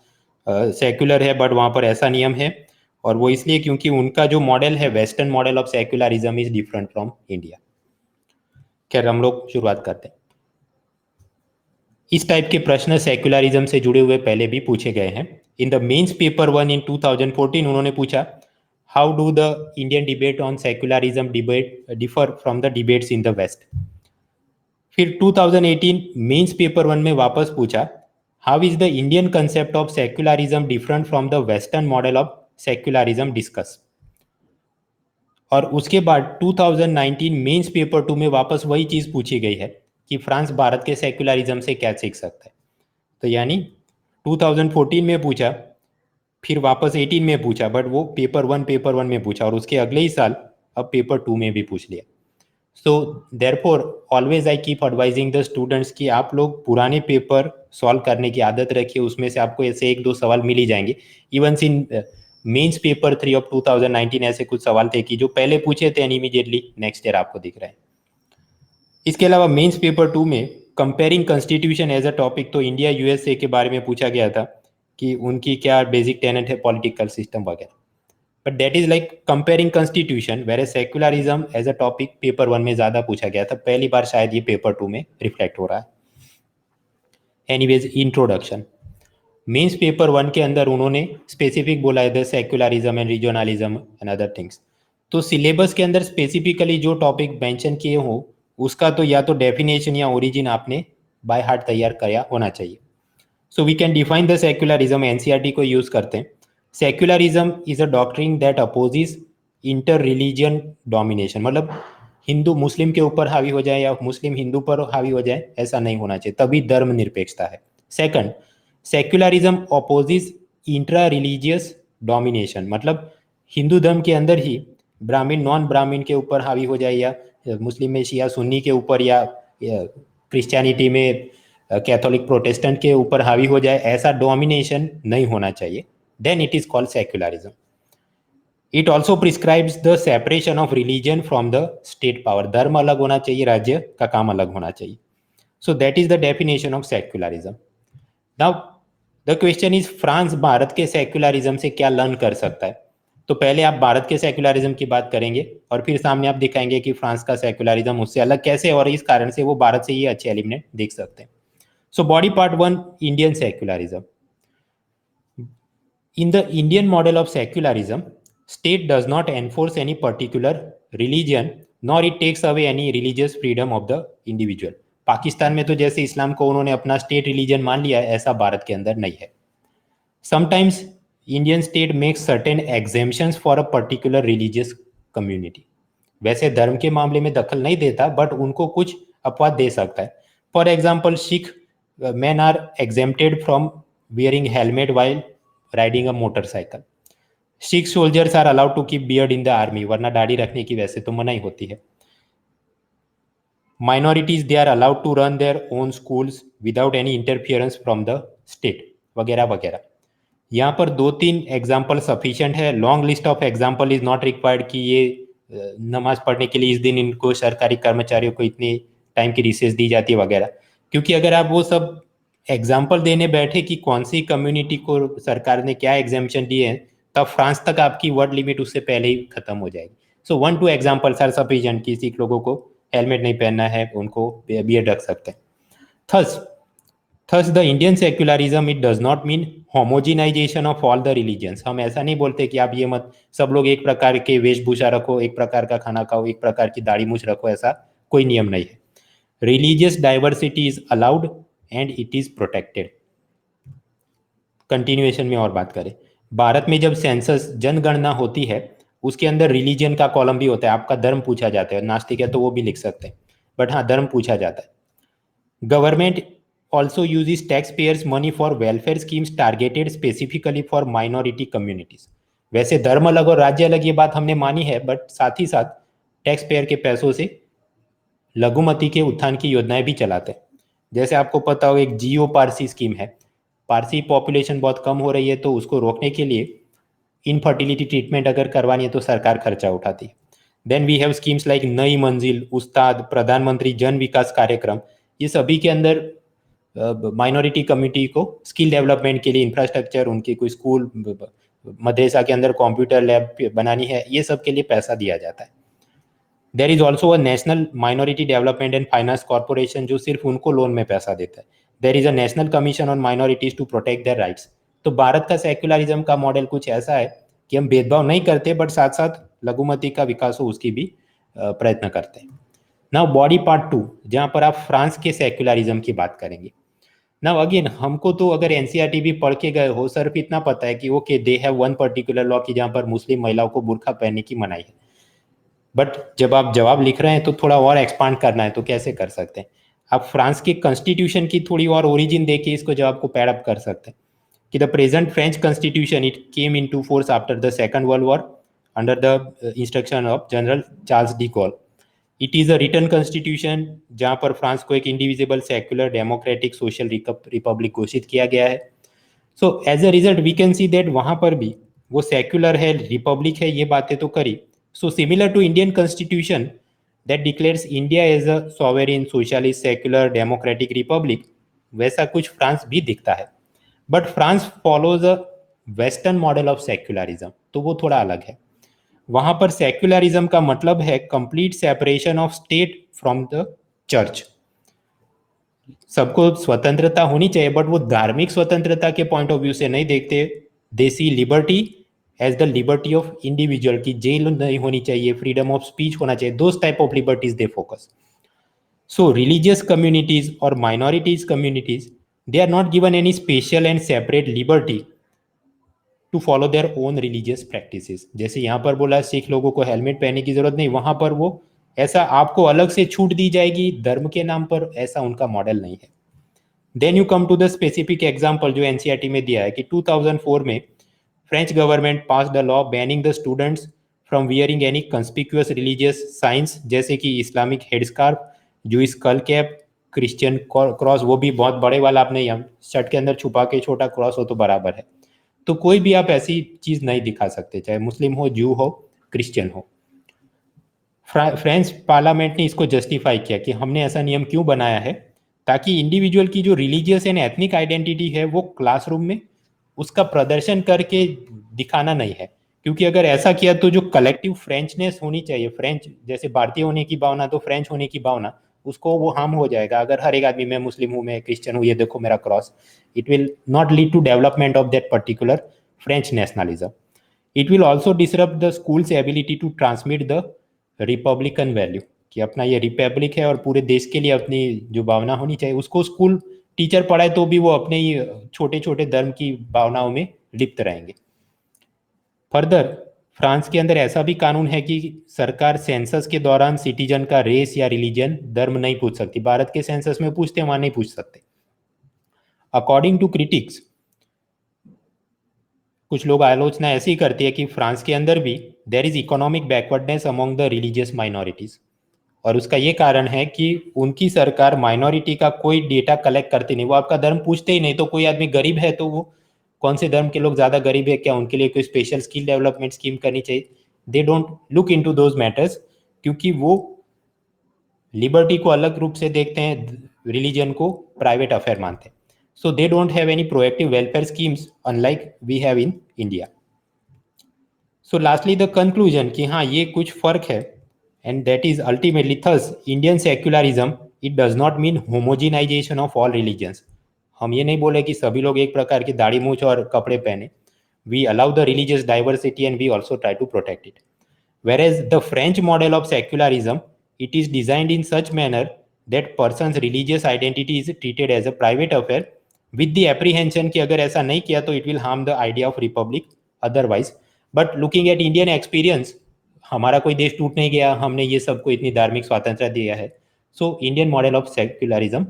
सेक्युलर है बट वहाँ पर ऐसा नियम है, और वो इसलिए क्योंकि उनका जो मॉडल है western model of secularism is different from India. खैर हम लोग शुरुआत करते हैं। इस टाइप के प्रश्न सेक्युलरिज्म से जुड़े हुए पहले भी पूछे गए हैं। In the mains paper 1 in 2014 उन्होंने पूछा how do the Indian debate on secularism differ from the debates in the west. फिर 2018 मेंस पेपर 1 में वापस पूछा how is the Indian concept of secularism different from the western model of secularism discuss. और उसके बाद 2019 mains paper 2 में वापस वही चीज पूछी गई है कि फ्रांस भारत के सेक्युलरिज्म से क्या सीख सकता है। तो यानी 2014 में पूछा, फिर वापस 18 में पूछा, बट वो पेपर वन में पूछा और उसके अगले ही साल अब पेपर 2 में भी पूछ लिया। So therefore always I keep advising the students कि आप लोग पुराने पेपर सॉल्व करने की आदत रखिए, उसमें से आपको ऐसे एक दो सवाल मिल ही जाएंगे। Even in mains paper 3 of 2019 ऐसे कुछ सवाल थे कि जो पहले पूछे थे एंड इमीडिएटली नेक्स्ट ईयर आपको दिख रहे हैं। इसके अलावा मेंस पेपर 2 में comparing constitution as a topic, तो इंडिया यूएसए के बारे में पूछा गया था कि उनकी क्या बेसिक टेनेट है पॉलिटिकल सिस्टम वगैरह, but that is like comparing constitution, where secularism as a topic paper 1 में ज्यादा पूछा गया था। पहली बार शायद ये पेपर 2 में रिफ्लेक्ट हो रहा है। एनीवेज इंट्रोडक्शन, मेंस पेपर 1 के अंदर उन्होंने स्पेसिफिक बोला है the secularism and regionalism and other things. तो सिलेबस के अंदर स्पेसिफिकली जो टॉपिक मेंशन किए हो उसका तो या तो डेफिनेशन या ओरिजिन आपने बाय हार्ट तैयार किया होना चाहिए। So we can define the secularism, NCERT को यूज करते हैं। Secularism is a doctrine that opposes inter religion domination, मतलब हिंदू मुस्लिम के ऊपर हावी हो जाए या मुस्लिम हिंदू पर हावी हो जाए, ऐसा नहीं होना चाहिए, तभी धर्म निरपेक्षता है। सेकंड, secularism opposes intra religious domination, मतलब हिंदू धर्म के अंदर ही ब्राह्मण नॉन ब्राह्मण के ऊपर हावी हो जाए, या मुस्लिम में शिया सुन्नी के ऊपर, या क्रिश्चियनिटी में कैथोलिक प्रोटेस्टेंट के ऊपर हावी हो जाए, ऐसा डोमिनेशन नहीं होना चाहिए। Then it is called secularism. It also prescribes the separation of religion from the state power, धर्म अलग होना चाहिए, राज्य का काम अलग होना चाहिए। सो that is the definition of secularism. Now the question is France Bharat के सेक्युलरिज्म से क्या लर्न कर सकता है। तो पहले आप भारत के सेक्युलरिज्म की बात करेंगे और फिर सामने आप दिखाएंगे कि फ्रांस का सेक्युलरिज्म उससे अलग कैसे, और इस कारण से वो भारत से ये अच्छे एलिमेंट देख सकते हैं। So body part 1, Indian secularism. In the Indian model of secularism, state does not enforce any particular religion nor it takes away any religious freedom of the individual. Pakistan में तो जैसे इस्लाम को उन्होंने अपना स्टेट रिलीजन मान लिया है, ऐसा भारत के अंदर नहीं है। Sometimes Indian state makes certain exemptions for a particular religious community. वैसे धर्म के मामले में दखल नहीं देता, बट उनको कुछ अपवाद दे सकता है। For example Sikh men are exempted from wearing helmet while riding a motorcycle. Sikh soldiers are allowed to keep beard in the army, वरना दाढ़ी रखने की वैसे तो मनाही होती है। Minorities they are allowed to run their own schools without any interference from the state, वगैरह वगैरह। यहाँ पर 2-3 एग्जाम्पल सफिशिएंट है। Long list of example is not required कि ये नमाज पढ़ने के लिए इस दिन इनको सरकारी कर्मचारियों को इतनी टाइम की रिसेस दी जाती है वगैरह, क्योंकि अगर आप वो सब एग्जाम्पल देने बैठे कि कौन सी कम्युनिटी को सरकार ने क्या एग्जाम्पशन दिए हैं, तब फ्रांस तक आपकी वर्ड लिमिट उससे पहले ही खत्म हो जाएगी। सो 1-2 एग्जाम्पल्स आर सफिशिएंट कि सिख लोगों को हेलमेट नहीं पहनना है, उनको बियर्ड रख सकते हैं। Thus the Indian secularism it does not mean homogenization of all the religions. हम ऐसा नहीं बोलते कि आप ये मत सब लोग एक प्रकार के वेशभूषा रखो, एक प्रकार का खाना खाओ, एक प्रकार की दाढ़ी मूछ रखो, ऐसा कोई नियम नहीं है। Religious diversity is allowed and it is protected. Continuation में और बात करें, भारत में जब सेंसस जनगणना होती है उसके अंदर रिलीजन का कॉलम भी होता है, आपका धर्म पूछा जाता है। नास्तिक है तो वो भी लिख सकते हैं, बट हाँ धर्म पूछा जाता है। Government also uses taxpayers money for welfare schemes targeted specifically for minority communities. वैसे धर्म अलग और राज्य अलग ये बात हमने मानी है, बट साथ ही साथ टैक्स पेयर के पैसों से लघुमती के उत्थान की योजनाएं भी चलाते हैं। जैसे आपको पता हो एक जियो पारसी स्कीम है, पारसी पॉपुलेशन बहुत कम हो रही है तो उसको रोकने के लिए इनफर्टिलिटी ट्रीटमेंट अगर करवानी है तो सरकार खर्चा उठाती है। Then we have schemes like Nai Manzil, उस्ताद, प्रधानमंत्री जन विकास कार्यक्रम। ये सभी के अंदर माइनॉरिटी कम्युनिटी को स्किल डेवलपमेंट के लिए इंफ्रास्ट्रक्चर, उनके कोई स्कूल मदरसा के अंदर कंप्यूटर लैब बनानी है, ये सब के लिए पैसा दिया जाता है। There is also a national minority development and finance corporation जो सिर्फ उनको लोन में पैसा देता है। There is a national commission on minorities to protect their rights. तो भारत का सेक्युलरिज्म का मॉडल कुछ ऐसा है कि हम भेदभाव नहीं करते, बट साथ साथ लघुमती का विकास हो उसकी भी प्रयत्न करते हैं। नाउ बॉडी पार्ट 2, जहाँ पर आप फ्रांस के सेक्युलरिज्म की बात करेंगे। नाउ अगेन हमको तो अगर एनसीईआरटी भी पढ़ के गए हो, सिर्फ इतना पता है कि okay they have one particular law की जहाँ पर मुस्लिम महिलाओं को बुर्का पहनने की मनाही है। बट जब आप जवाब लिख रहे हैं तो थोड़ा और एक्सपांड करना है, तो कैसे कर सकते हैं? आप फ्रांस के कॉन्स्टिट्यूशन की थोड़ी और ओरिजिन देके इसको जवाब को पैड कर सकते हैं कि the present French constitution it came into force after the second world war under the instruction of General Charles de Gaulle. It is a return constitution जहां पर फ्रांस को एक indivisible secular democratic social republic घोषित किया गया है। So as a result we can see that वहां पर भी वो सेक्युलर है, रिपब्लिक है, ये बातें तो करी। So similar to Indian constitution that declares India as a sovereign socialist secular democratic republic, वैसा कुछ फ्रांस भी दिखता है। But France follows a western model of secularism, तो वो थोड़ा अलग है। वहां पर सेक्युलरिज्म का मतलब है complete separation of state from the church. सबको स्वतंत्रता होनी चाहिए, बट वो धार्मिक स्वतंत्रता के पॉइंट ऑफ व्यू से नहीं देखते। They see liberty as the liberty of individual, की जेल नहीं होनी चाहिए, फ्रीडम ऑफ स्पीच होना चाहिए, those type of liberties they focus. So religious communities और minorities communities, they are not given any special and separate liberty to follow their own religious practices। जैसे यहाँ पर बोला सिख लोगों को हेलमेट पहनने की जरूरत नहीं, वहां पर वो ऐसा आपको अलग से छूट दी जाएगी धर्म के नाम पर, ऐसा उनका मॉडल नहीं है। Then you come to the specific example जो एनसीईआरटी में दिया है कि 2004 में French government pass the law banning the students from wearing any conspicuous religious science, जैसे कि Islamic headscarf, Jewish skull cap, Christian cross, वो भी बहुत बड़े वाला, आपने यहाँ शर्ट के अंदर छुपा के छोटा क्रॉस हो तो बराबर है। तो कोई भी आप ऐसी चीज नहीं दिखा सकते, चाहे मुस्लिम हो, जू हो, क्रिश्चियन हो। फ्रेंच पार्लियामेंट ने इसको जस्टिफाई किया कि हमने ऐसा नियम क्यों बनाया है, ताकि इंडिविजुअल की जो रिलीजियस एंड एथनिक आइडेंटिटी है वो क्लासरूम में उसका प्रदर्शन करके दिखाना नहीं है। क्योंकि अगर ऐसा किया तो जो कलेक्टिव फ्रेंचनेस होनी चाहिए, फ्रेंच जैसे भारतीय होने की भावना, तो फ्रेंच होने की भावना, उसको वो हार्म हो जाएगा। अगर हर एक आदमी मैं मुस्लिम हूँ, मैं क्रिश्चियन हूँ, ये देखो मेरा cross, it will not lead to development of that particular French nationalism. It will also disrupt the school's ability to transmit the republican value, कि अपना ये रिपब्लिक है और पूरे देश के लिए अपनी जो भावना होनी चाहिए उसको स्कूल टीचर पढ़ाए तो भी वो अपने ही छोटे छोटे धर्म की भावनाओं में लिप्त रहेंगे। फर्दर फ्रांस के अंदर ऐसा भी कानून है कि सरकार सेंसस के दौरान सिटीजन का रेस या रिलीजन, धर्म नहीं पूछ सकती। भारत के सेंसस में पूछते हैं, वहां नहीं पूछ सकते। अकॉर्डिंग टू क्रिटिक्स, कुछ लोग आलोचना ऐसी करती है कि फ्रांस के अंदर भी there is economic backwardness among the religious minorities, और उसका ये कारण है कि उनकी सरकार माइनॉरिटी का कोई डेटा कलेक्ट करती नहीं, वो आपका धर्म पूछते ही नहीं। तो कोई आदमी गरीब है तो वो कौन से धर्म के लोग ज्यादा गरीब है, क्या उनके लिए कोई स्पेशल स्किल डेवलपमेंट स्कीम करनी चाहिए, they don't look into those matters, क्योंकि वो लिबर्टी को अलग रूप से देखते हैं, रिलीजन को प्राइवेट अफेयर मानते हैं। So they don't have any proactive welfare schemes unlike we have in India. So lastly the conclusion कि हाँ ये कुछ फर्क है, and that is ultimately thus Indian secularism it does not mean homogenisation of all religions. हम ये नहीं बोले कि सभी लोग एक प्रकार की दाढ़ी मूछ और कपड़े पहने। We allow the religious diversity and we also try to protect it. Whereas the French model of secularism, it is designed in such manner that person's religious identity is treated as a private affair with the apprehension कि अगर ऐसा नहीं किया तो it will harm the idea of republic otherwise। But looking at Indian experience, हमारा कोई देश टूट नहीं गया, हमने ये सबको इतनी धार्मिक स्वतंत्रता दिया है। So Indian model of secularism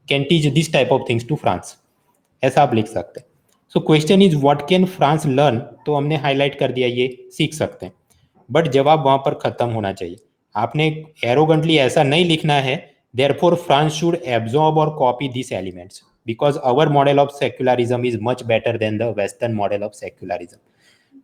can teach this type of things to France, ऐसा आप लिख सकते हैं। So question is what can France learn, तो हमने हाईलाइट कर दिया ये सीख सकते हैं। बट जवाब वहां पर खत्म होना चाहिए। आपने एरोगेंटली ऐसा नहीं लिखना है देयरफॉर फ्रांस शुड एब्जॉर्ब और copy this elements because our model of secularism is much better than the western model of secularism.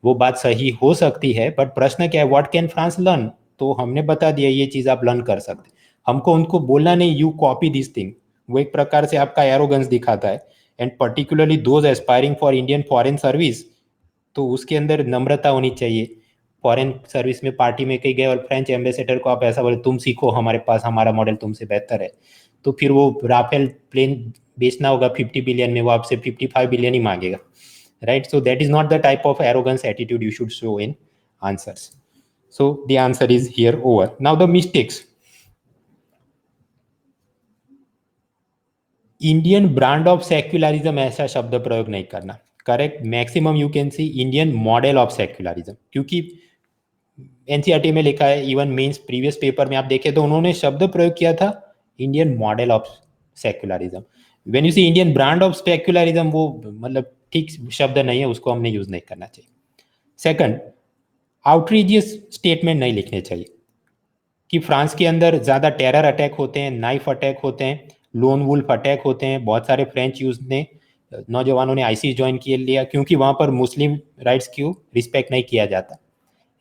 वो बात सही हो सकती है, बट प्रश्न क्या है, व्हाट कैन फ्रांस लर्न? तो हमने बता दिया ये चीज आप लर्न कर सकते। हमको उनको बोलना नहीं यू कॉपी दिस थिंग, वो एक प्रकार से आपका एरोगेंस दिखाता है। And particularly those aspiring for Indian foreign service, तो उसके अंदर नम्रता होनी चाहिए। फॉरेन सर्विस में पार्टी में कहीं गए और फ्रेंच एम्बेसडर को आप ऐसा बोले तुम सीखो हमारे पास, हमारा मॉडल तुमसे बेहतर है, तो फिर वो राफेल प्लेन बेचना होगा 50 बिलियन में, वो आपसे 55 बिलियन ही मांगेगा, right? So that is not the type of arrogance attitude you should show in answers. So the answer is here over. Now the mistakes. Indian brand of secularism ऐसा शब्द प्रयोग नहीं करना, correct. Maximum you can C Indian model of secularism, क्योंकि NCERT में लिखा है, even means previous paper में आप देखें तो उन्होंने शब्द प्रयोग किया था Indian model of secularism. When you see Indian brand of secularism, वो मतलब ठीक शब्द नहीं है, उसको हमने यूज नहीं करना चाहिए। सेकंड, आउटरीजियस स्टेटमेंट नहीं लिखने चाहिए कि फ्रांस के अंदर ज़्यादा टेरर अटैक होते हैं, नाइफ अटैक होते हैं, लोन वुल्फ अटैक होते हैं, बहुत सारे फ्रेंच यूथ ने नौजवानों ने आईसीस ज्वाइन किए लिया क्योंकि वहाँ पर मुस्लिम राइट्स की रिस्पेक्ट नहीं किया जाता।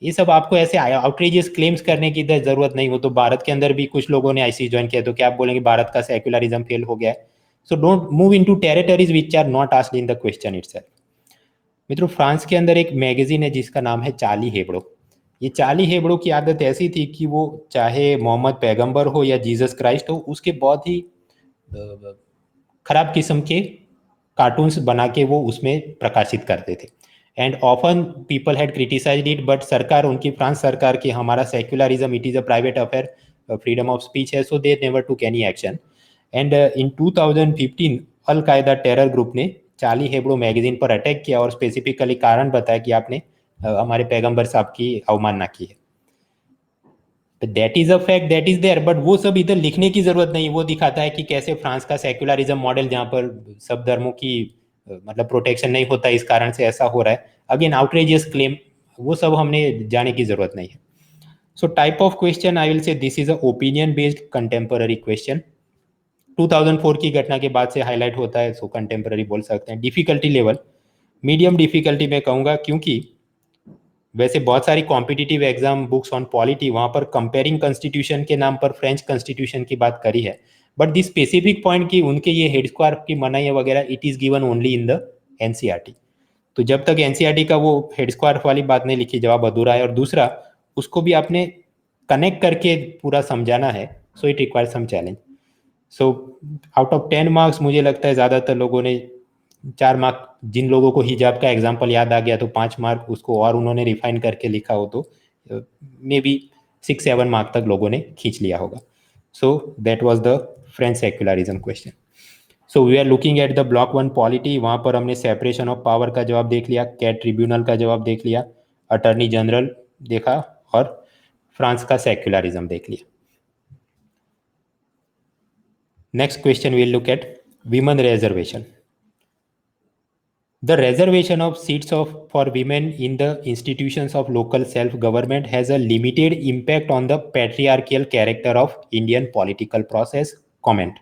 ये सब आपको ऐसे आउटरीजियस क्लेम्स करने की जरूरत नहीं। वो तो भारत के अंदर भी कुछ लोगों ने आईसीस ज्वाइन किया, तो क्या आप बोलेंगे भारत का सेक्युलरिज्म फेल हो गया है? So don't move into territories which are not asked in the question itself. मित्रों, फ्रांस के अंदर एक मैगजीन है जिसका नाम है चार्ली हेब्डो। ये चार्ली हेब्डो की आदत ऐसी थी कि वो चाहे मोहम्मद पैगंबर हो या जीसस क्राइस्ट हो, उसके बहुत ही खराब किस्म के कार्टून्स बना के वो उसमें प्रकाशित करते थे। And often people had criticised it, but सरकार उनकी, फ्रांस सरकार की, हमारा secularism it is a private affair, freedom of speech है, so they never took any action. And in 2015 al Qaeda terror group ने चार्ली हेब्डो मैगजीन पर attack किया और स्पेसिफिकली कारण बताया कि आपने हमारे पैगंबर साहब की अवमानना की है। That is a fact, that is there, but वो सब इधर लिखने की जरूरत नहीं। वो दिखाता है कि कैसे फ्रांस का सेक्युलरिज्म मॉडल, जहाँ पर सब धर्मों की मतलब प्रोटेक्शन नहीं होता, इस कारण से ऐसा हो रहा है। अगेन आउटरेजियस क्लेम, वो सब हमने जाने की जरूरत नहीं है। So type of question I will say this is a opinion based contemporary question. 2004 की घटना के बाद से हाईलाइट होता है, सो कंटेम्पररी बोल सकते हैं। डिफिकल्टी लेवल मीडियम डिफिकल्टी में कहूँगा, क्योंकि वैसे बहुत सारी competitive exam books on polity वहाँ पर कंपेयरिंग कॉन्स्टिट्यूशन के नाम पर फ्रेंच कॉन्स्टिट्यूशन की बात करी है, बट दिस स्पेसिफिक पॉइंट की उनके ये हेड स्क्वायर की मनाही वगैरह it is given only in the NCERT. तो जब तक एनसीईआरटी का वो हेड स्क्वायर वाली बात नहीं लिखी, जवाब अधूरा है। और दूसरा, उसको भी आपने कनेक्ट करके पूरा समझाना है, so it requires some challenge. So out of 10 marks मुझे लगता है ज़्यादातर लोगों ने 4 मार्क, जिन लोगों को हिजाब का एग्जाम्पल याद आ गया तो 5 मार्क उसको और उन्होंने रिफाइन करके लिखा हो तो मे बी 6-7 मार्क तक लोगों ने खींच लिया होगा। So that was the French secularism question. So we are looking at the block 1 polity. वहाँ पर हमने सेपरेशन ऑफ पावर का जवाब देख लिया, कैट ट्रिब्यूनल का जवाब देख लिया, अटर्नी जनरल देखा और फ्रांस का सेक्युलरिज्म देख लिया। Next question we will look at women reservation. The reservation of seats for women in the institutions of local self-government has a limited impact on the patriarchal character of Indian political process. Comment.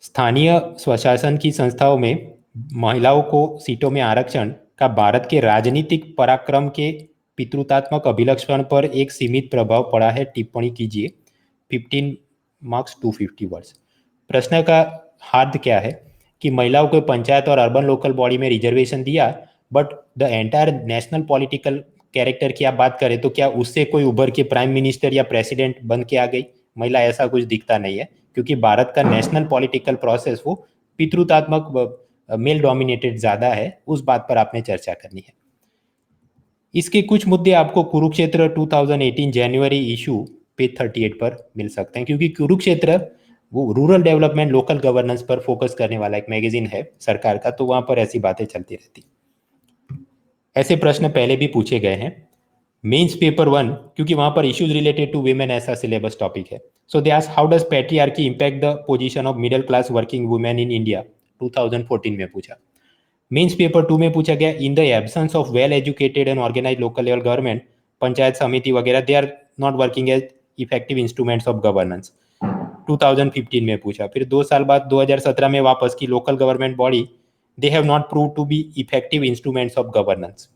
स्थानीय स्वशासन की संस्थाओं में महिलाओं को सीटों में आरक्षण का भारत के राजनीतिक पराक्रम के पितृतात्मक अभिलक्षण पर एक सीमित प्रभाव पड़ा है। टिप्पणी कीजिए। 15 मार्क्स 250 वर्ड्स। प्रश्न का हार्द क्या है कि महिलाओं को पंचायत और अर्बन लोकल बॉडी में रिजर्वेशन दिया, but the entire national political character की आप बात करें तो क्या उससे कोई उभर के प्राइम मिनिस्टर या प्रेसिडेंट बन के आ गई महिला? ऐसा कुछ दिखता नहीं है, क्योंकि भारत का नेशनल पॉलिटिकल प्रोसेस वो पितृतात्मक मेल डोमिनेटेड ज्यादा है। उस बात पर आपने चर्चा करनी है। इसके कुछ मुद्दे आपको कुरुक्षेत्र 2018 जनवरी इशू पेज 38 पर मिल सकते हैं, क्योंकि कुरुक्षेत्र वो रूरल डेवलपमेंट लोकल गवर्नेंस पर फोकस करने वाला एक मैगजीन है सरकार का, तो वहां पर ऐसी बातें चलती रहती। ऐसे प्रश्न पहले भी पूछे गए हैं मेंस पेपर 1, क्योंकि वहां पर इश्यूज रिलेटेड टू वुमेन ऐसा सिलेबस टॉपिक है। So they ask how does patriarchy impact the position of middle class working women in India, 2014 में पूछा। मेंस पेपर 2 में पूछा गया in the absence of well educated and organise local level government panchayat samiti वगैरह, they are not working as effective instruments of governance. 2015 में पूछा, फिर 2 साल बाद 2017 में वापस की local government body they have not prove to be effective instruments of governance.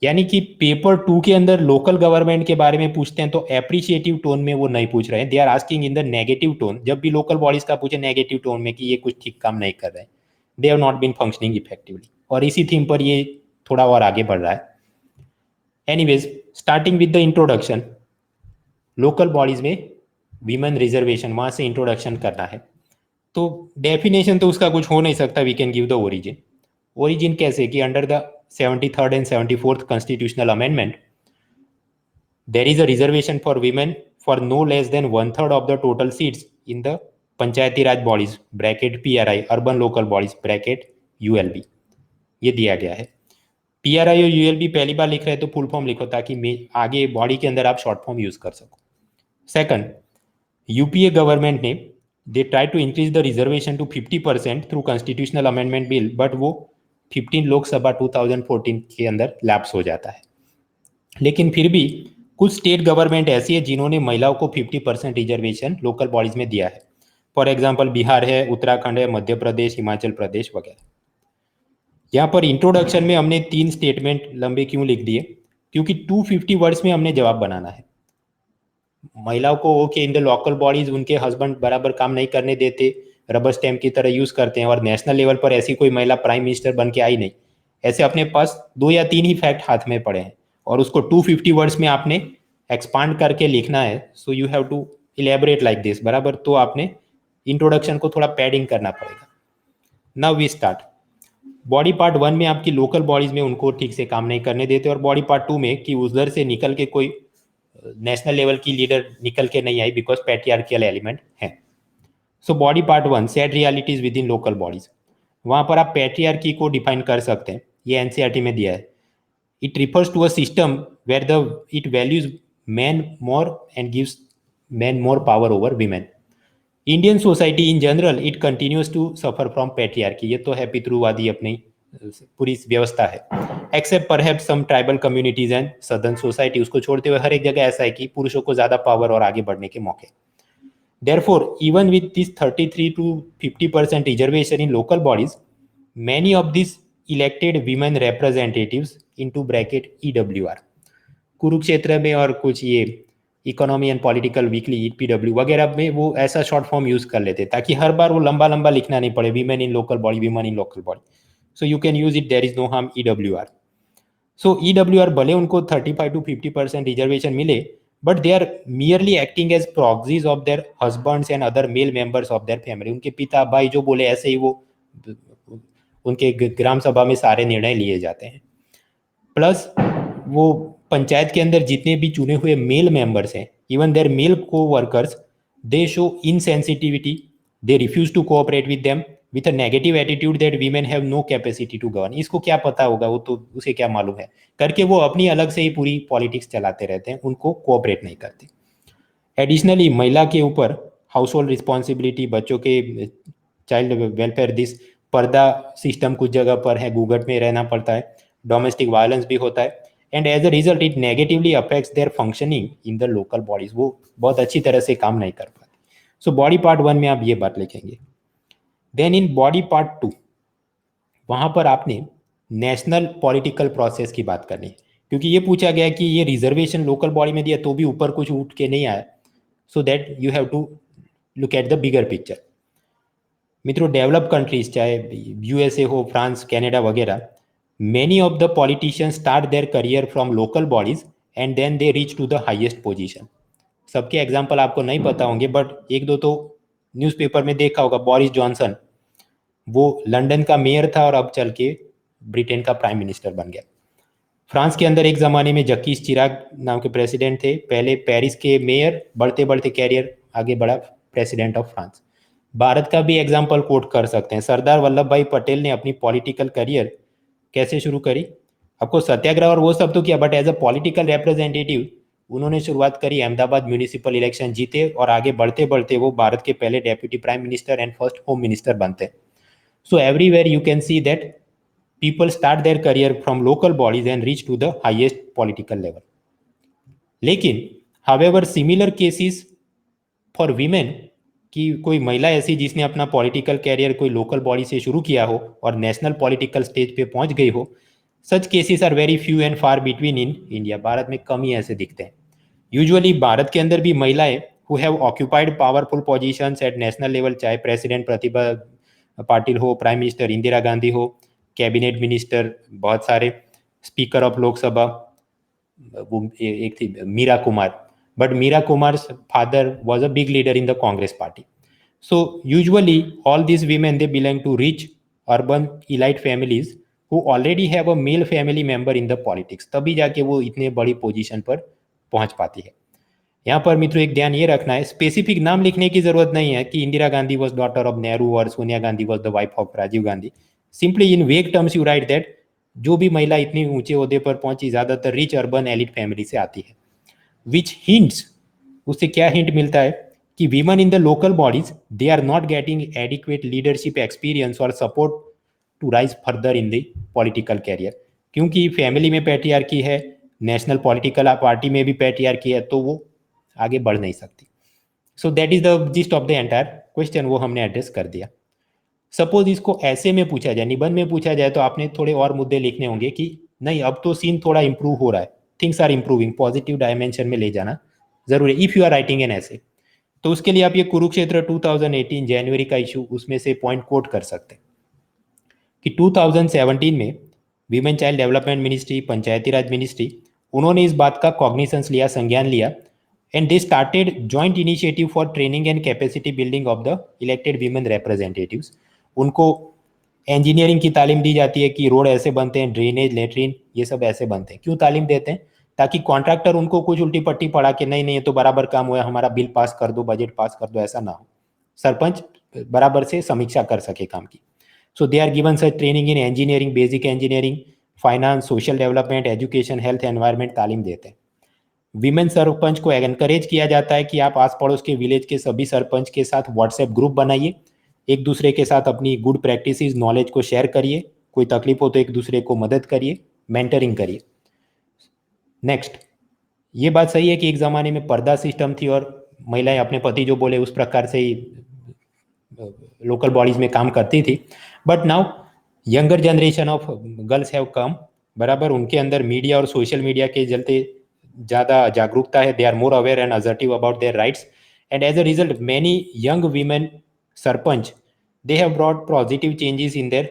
यानी कि पेपर 2 के अंदर लोकल गवर्नमेंट के बारे में पूछते हैं तो एप्रिशिएटिव टोन में वो नहीं पूछ रहे हैं, they are asking in the negative tone. जब भी लोकल बॉडीज का पूछे नेगेटिव टोन में कि ये कुछ ठीक काम नहीं कर रहे हैं, they have not been functioning effectively. और इसी थीम पर ये थोड़ा और आगे बढ़ रहा है। Anyways, starting with the introduction, local bodies में वीमेन रिजर्वेशन, वहां से इंट्रोडक्शन करना है। तो डेफिनेशन तो उसका कुछ हो नहीं सकता, we can give the origin. Origin कैसे कि under the 73rd and 74th constitutional amendment, there is a reservation for women for no less than 1/3 of the total seats in the Panchayati Raj bodies bracket PRI, urban local bodies bracket ULB, ये दिया गया है। PRI और ULB पहली बार लिख रहे हैं तो फुल फॉर्म लिखो ताकि आगे बॉडी के अंदर आप शॉर्ट फॉर्म यूज कर सको। सेकंड, UPA गवर्नमेंट ने they try to increase the reservation to 50% through constitutional amendment bill, but वो 15 लोकसभा 2014 के अंदर लैप्स हो जाता है। लेकिन फिर भी कुछ स्टेट गवर्नमेंट ऐसी है जिन्होंने महिलाओं को 50% रिजर्वेशन लोकल बॉडीज में दिया है। फॉर एग्जांपल बिहार है, उत्तराखंड है, मध्य प्रदेश, हिमाचल प्रदेश वगैरह। यहाँ पर इंट्रोडक्शन में हमने 3 स्टेटमेंट लंबे क्यों लिख दिए, क्योंकि 250 वर्ड्स में हमने जवाब बनाना है। महिलाओं को okay in the local bodies उनके हस्बैंड बराबर काम नहीं करने देते, रबर स्टैम्प की तरह यूज करते हैं, और नेशनल लेवल पर ऐसी कोई महिला प्राइम मिनिस्टर बन के आई नहीं। ऐसे अपने पास 2 या 3 ही फैक्ट हाथ में पड़े हैं और उसको 250 वर्ड्स में आपने एक्सपांड करके लिखना है। So you have to elaborate like this, बराबर। तो आपने इंट्रोडक्शन को थोड़ा पैडिंग करना पड़ेगा। Now we start. Body part 1 में आपकी लोकल बॉडीज में उनको ठीक से काम नहीं करने देते, और बॉडी पार्ट 2 में कि उधर से निकल के कोई नेशनल लेवल की लीडर निकल के नहीं आई बिकॉज पैट्रियार्कियल एलिमेंट है। सो body part 1, sad realities with in local bodies, वहां पर आप पैट्रियार्की को डिफाइन कर सकते हैं, ये एनसीईआरटी में दिया है। It refers to a system where the it values man more and gives man more power over women. Indian society in general it continues to suffer from patriarchy, ये तो है पितृवादी अपनी पूरी व्यवस्था है, except perhaps some tribal communities and southern society. उसको छोड़ते हुए हर एक जगह ऐसा है कि पुरुषों को ज्यादा पावर और आगे बढ़ने के मौके। Therefore, even with this 33 to 50% reservation in local bodies, many of these elected women representatives into bracket EWR, Kurukshetra में और कुछ ये economy and political weekly EPW वगैरह में वो ऐसा शॉर्ट फॉर्म यूज कर लेते ताकि हर बार वो लंबा लंबा लिखना नहीं पड़े, women in local body, women in local body. So you can use it, there is no harm, EWR। सो EWR भले उनको 35 to 50% रिजर्वेशन मिले, but they are merely acting as proxies of their husbands and other male members of their family। उनके पिता भाई जो बोले ऐसे ही वो उनके ग्राम सभा में सारे निर्णय लिए जाते हैं। प्लस वो पंचायत के अंदर जितने भी चुने हुए मेल मेंबर्स हैं, even their male co workers, they show insensitivity, they refuse to cooperate with them with a negative attitude that women have no capacity to govern. इसको क्या पता होगा, वो तो उसे क्या मालूम है करके वो अपनी अलग से ही पूरी पॉलिटिक्स चलाते रहते हैं, उनको कोऑपरेट नहीं करते। एडिशनली महिला के ऊपर हाउस होल्ड रिस्पॉन्सिबिलिटी, बच्चों के चाइल्ड वेलफेयर, दिस पर्दा सिस्टम कुछ जगह पर है, घूंघट में रहना पड़ता है, डोमेस्टिक वायलेंस भी होता है, and as a result it negatively affects their functioning in the local bodies. वो बहुत अच्छी तरह से काम नहीं कर पाते। सो बॉडी पार्ट 1 में आप ये बात लिखेंगे। देन इन बॉडी पार्ट 2, वहां पर आपने नेशनल पॉलिटिकल प्रोसेस की बात करनी है, क्योंकि ये पूछा गया कि ये रिजर्वेशन लोकल बॉडी में दिया तो भी ऊपर कुछ उठ के नहीं आया। So that you have to look at the bigger picture. मित्रों, डेवलप कंट्रीज चाहे USA हो, फ्रांस, कनाडा वगैरह, many of the politicians start their career from local bodies and then they reach to the highest position. सबके example आपको नहीं पता होंगे, but एक दो तो न्यूज़पेपर में देखा होगा। बोरिस जॉनसन, वो लंदन का मेयर था और अब चल के ब्रिटेन का प्राइम मिनिस्टर बन गया। फ्रांस के अंदर एक ज़माने में जक्कीस चिराग नाम के प्रेसिडेंट थे, पहले पेरिस के मेयर, बढ़ते बढ़ते कैरियर आगे बढ़ा प्रेसिडेंट ऑफ फ्रांस। भारत का भी एग्जाम्पल कोट कर सकते हैं। सरदार वल्लभ भाई पटेल ने अपनी पॉलिटिकल करियर कैसे शुरू करी? आपको सत्याग्रह और वो सब तो किया, but as a political representative उन्होंने शुरुआत करी, अहमदाबाद म्यूनिसिपल इलेक्शन जीते और आगे बढ़ते बढ़ते वो भारत के पहले deputy prime minister and first home minister बनते। So everywhere you can see that people start their career from local bodies and reach to the highest political level. लेकिन however similar cases for women कि कोई महिला ऐसी जिसने अपना political career कोई local body से शुरू किया हो और नेशनल पॉलिटिकल स्टेज पे पहुंच गई हो, such cases are very few and far between in India. Bharat में कम ही ऐसे दिखते हैं। यूजुअली भारत के अंदर भी महिलाएं who have occupied powerful positions at national level, चाहे प्रेसिडेंट प्रतिभा पाटिल हो, प्राइम मिनिस्टर इंदिरा गांधी हो, कैबिनेट मिनिस्टर बहुत सारे, स्पीकर ऑफ लोकसभा, वो एक थी Meera Kumar, but Meera Kumar's father was a big leader in the Congress party. So usually all these women, they belong to rich urban elite families who already have a male family member in the politics, तभी जाके वो इतने बड़ी position पर पहुंच पाती है। यहाँ पर मित्रों एक ध्यान ये रखना है, स्पेसिफिक नाम लिखने की जरूरत नहीं है कि Indira Gandhi was daughter of Nehru और Sonia Gandhi was the wife of Rajiv Gandhi. Simply in vague terms you right that जो भी महिला इतनी ऊंचे ओहदे पर पहुंची ज्यादातर रिच अर्बन एलिट फैमिली से आती है। विच हिंट्स, उससे क्या हिंट मिलता है कि women in the local bodies they are not getting adequate leadership experience और support to rise further in the political career. क्योंकि फैमिली में पैट्रियार्की है, नेशनल पॉलिटिकल पार्टी में भी पैट्रियार्की है, तो वो आगे बढ़ नहीं सकती। सो that is the gist of the entire question, वो हमने एड्रेस कर दिया। सपोज इसको ऐसे में पूछा जाए, निबंध में पूछा जाए, तो आपने थोड़े और मुद्दे लिखने होंगे कि नहीं अब तो सीन थोड़ा इंप्रूव हो रहा है, things are improving, positive dimension में ले जाना जरूरी है if you are writing an essay. तो उसके लिए आप ये कुरुक्षेत्र 2018 जनवरी का इशू, उसमें से पॉइंट कोट कर सकते हैं कि 2017 में वीमेन चाइल्ड डेवलपमेंट मिनिस्ट्री, पंचायती राज मिनिस्ट्री, उन्होंने इस बात का कॉग्निसेंस लिया, संज्ञान लिया, and they started joint initiative for training and capacity building of the elected women representatives. उनको इंजीनियरिंग की तालीम दी जाती है कि रोड ऐसे बनते हैं, ड्रेनेज, लेटरिन, ये सब ऐसे बनते हैं। क्यों तालीम देते हैं? ताकि कॉन्ट्रैक्टर उनको कुछ उल्टी पट्टी पढ़ा के नहीं नहीं ये तो बराबर काम हुआ है, हमारा बिल पास कर दो, बजट पास कर दो, ऐसा ना हो। सरपंच बराबर से समीक्षा कर सके काम की। So they are given such training in engineering, basic engineering, finance, social development, education, health, environment तालीम देते हैं। विमेन सरपंच को एनकरेज किया जाता है कि आप आस पड़ोस के विलेज के सभी सरपंच के साथ व्हाट्सएप ग्रुप बनाइए, एक दूसरे के साथ अपनी गुड प्रैक्टिसेस, नॉलेज को शेयर करिए, कोई तकलीफ हो तो एक दूसरे को मदद करिए, मेंटरिंग करिए। नेक्स्ट, ये बात सही है कि एक ज़माने में पर्दा सिस्टम थी और महिलाएं अपने पति जो बोले उस प्रकार से ही लोकल बॉडीज में काम करती थी, but now younger generation of girls have come, बराबर उनके अंदर मीडिया और सोशल मीडिया के चलते ज़्यादा जागरूकता है, they are more aware and assertive about their rights, and as a result many young women sarpanch they have brought positive changes in their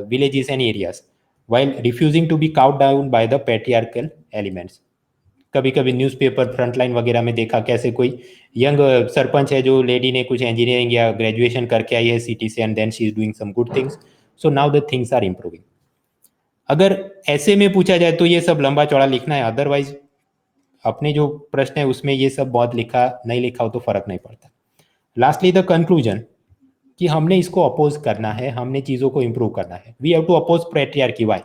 villages and areas while refusing to be cowed down by the patriarchal elements. कभी कभी newspaper frontline वगैरह में देखा कैसे कोई young sarpanch है जो lady ने कुछ इंजीनियरिंग या ग्रेजुएशन करके आई है सिटी से, and then she is doing some good things, so now the things are improving. अगर ऐसे में पूछा जाए तो ये सब लंबा चौड़ा लिखना है, अदरवाइज अपने जो प्रश्न है उसमें ये सब बहुत लिखा नहीं लिखा हो तो फर्क नहीं पड़ता। लास्टली द कंक्लूजन कि हमने इसको अपोज करना है, हमने चीज़ों को इंप्रूव करना है। We have to oppose patriarchy. Why?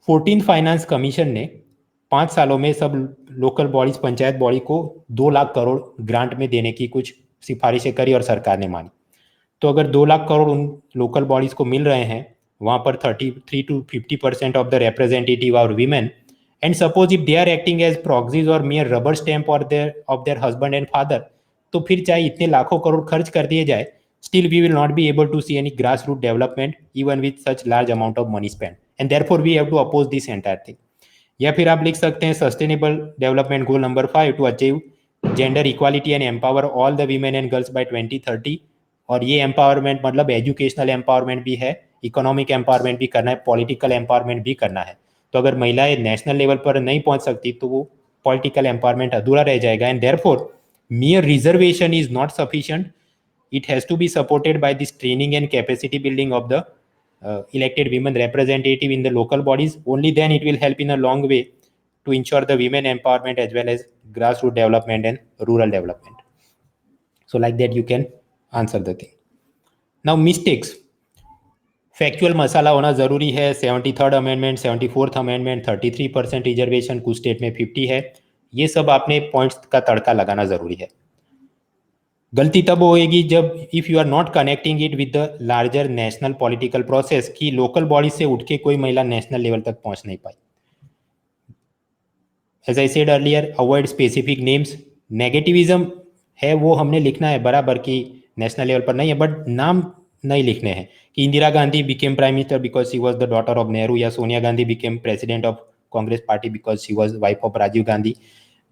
14th finance commission ने 5 सालों में सब लोकल बॉडीज, पंचायत बॉडी को 2 लाख करोड़ ग्रांट में देने की कुछ सिफारिशें करी और सरकार ने मानी। तो अगर 2 लाख करोड़ उन लोकल बॉडीज को मिल रहे हैं, वहां पर 33 to 50% ऑफ द रिप्रेजेंटेटिव और women, and suppose if they are acting as proxies और मियर रबर स्टैम्प और देयर हस्बैंड एंड फादर, तो फिर चाहे इतने लाखों करोड़ खर्च कर दिए जाए, still we will not be able to see any grassroots development even with such large amount of money spent, and therefore we have to oppose this entire thing. या फिर आप लिख सकते हैं sustainable development goal number 5 to achieve gender equality and empower all the women and girls by 2030। और ये empowerment मतलब educational empowerment भी है, इकोनॉमिक एम्पावरमेंट भी करना है, पॉलिटिकल एम्पावरमेंट भी करना है। तो अगर महिलाएं नेशनल लेवल पर नहीं पहुंच सकती तो वो पॉलिटिकल एम्पावरमेंट अधूरा रह जाएगा, and therefore mere reservation is not sufficient. It has to be supported by this training and capacity building of the elected women representative in the local bodies. Only then it will help in a long way to ensure the women empowerment as well as grassroots development and rural development. So like that you can answer the thing. Now mistakes, factual masala होना जरूरी है। 73rd amendment, 74th amendment, 33% reservation, कुछ state में 50 है, ये सब आपने points का तड़का लगाना जरूरी है। गलती तब होएगी जब if you are not connecting it with the larger national political process, कि लोकल बॉडी से उठ के कोई महिला नेशनल लेवल तक पहुंच नहीं पाई। As I said earlier, avoid specific names. Negativism है वो हमने लिखना है बराबर कि नेशनल लेवल पर नहीं है, बट नाम नहीं लिखने हैं कि Indira Gandhi became prime minister because she was the daughter of Nehru, या Sonia Gandhi became president of Congress party because she was wife of Rajiv Gandhi.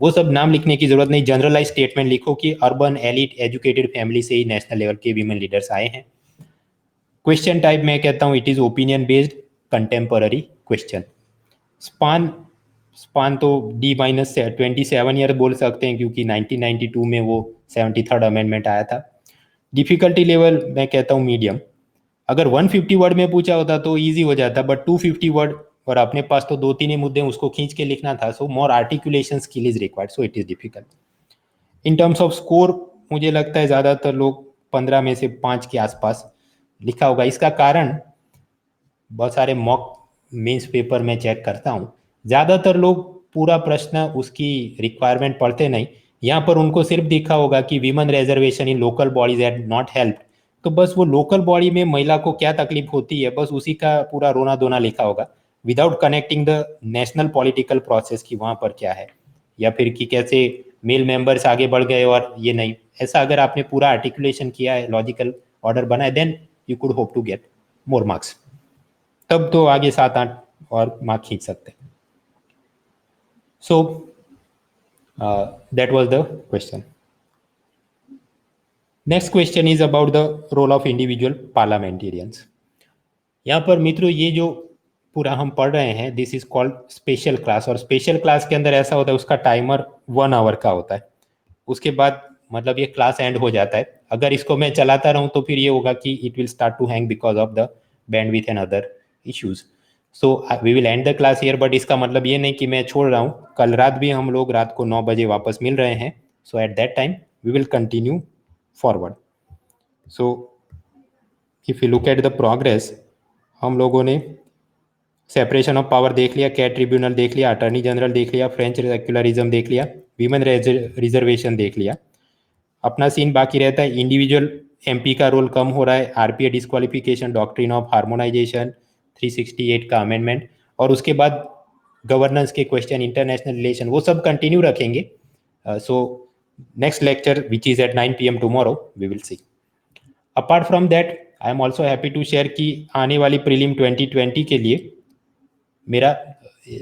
वो सब नाम लिखने की जरूरत नहीं। जनरलाइज स्टेटमेंट लिखो कि अर्बन एलिट एजुकेटेड फैमिली से ही नेशनल लेवल के वीमेन लीडर्स आए हैं। क्वेश्चन टाइप मैं कहता हूँ it is opinion based contemporary question. Span span तो D-27 ईयर बोल सकते हैं क्योंकि 1992 में वो 73rd अमेंडमेंट आया था। डिफिकल्टी लेवल मैं कहता हूँ मीडियम। अगर 150 वर्ड में पूछा होता तो इजी हो जाता, बट 250 वर्ड और अपने पास तो 2-3 ही मुद्दे उसको खींच के लिखना था, so more articulation skill is required, so it is difficult. In terms of score मुझे लगता है ज़्यादातर लोग 15 में से 5 के आसपास लिखा होगा। इसका कारण बहुत सारे मॉक मेंस पेपर में चेक करता हूँ, ज़्यादातर लोग पूरा प्रश्न उसकी रिक्वायरमेंट पढ़ते नहीं। यहाँ पर उनको सिर्फ दिखा होगा कि women reservation in local bodies had not help, तो बस वो लोकल बॉडी में महिला को क्या तकलीफ होती है बस उसी का पूरा रोना धोना लिखा होगा, without connecting the national political process की वहाँ पर क्या है, या फिर कि कैसे मेल मेंबर्स आगे बढ़ गए और ये नहीं। ऐसा अगर आपने पूरा आर्टिकुलेशन किया है, लॉजिकल ऑर्डर बनाए, then you could hope to get more marks. तब तो आगे 7-8 और मार्क खींच सकते हैं। So that was the question. Next question is about the role of individual parliamentarians. यहाँ पर मित्रों ये जो पूरा हम पढ़ रहे हैं this is called special class, और स्पेशल क्लास के अंदर ऐसा होता है उसका टाइमर 1 आवर का होता है, उसके बाद मतलब ये क्लास एंड हो जाता है। अगर इसको मैं चलाता रहूँ तो फिर ये होगा कि it will start to hang because of the bandwidth and other issues. So we will end the class here, but इसका मतलब ये नहीं कि मैं छोड़ रहा हूँ। कल रात भी हम लोग रात को 9 बजे वापस मिल रहे हैं, so at that time we will continue forward. So if you look at the progress, हम लोगों ने सेपरेशन ऑफ पावर देख लिया, कैट ट्रिब्यूनल देख लिया, अटर्नी जनरल देख लिया, फ्रेंच सेक्युलरिज्म देख लिया, वीमेन रिजर्वेशन देख लिया। अपना सीन बाकी रहता है इंडिविजुअल एमपी का रोल कम हो रहा है, RPA disqualification, doctrine of harmonisation, 368 का अमेंडमेंट, और उसके बाद गवर्नेंस के क्वेश्चन, इंटरनेशनल रिलेशन, वो सब कंटिन्यू रखेंगे। So next lecture which is at 9 PM tomorrow we will see. Apart from that I am also happy to share कि आने वाली प्रीलिम 2020 के लिए मेरा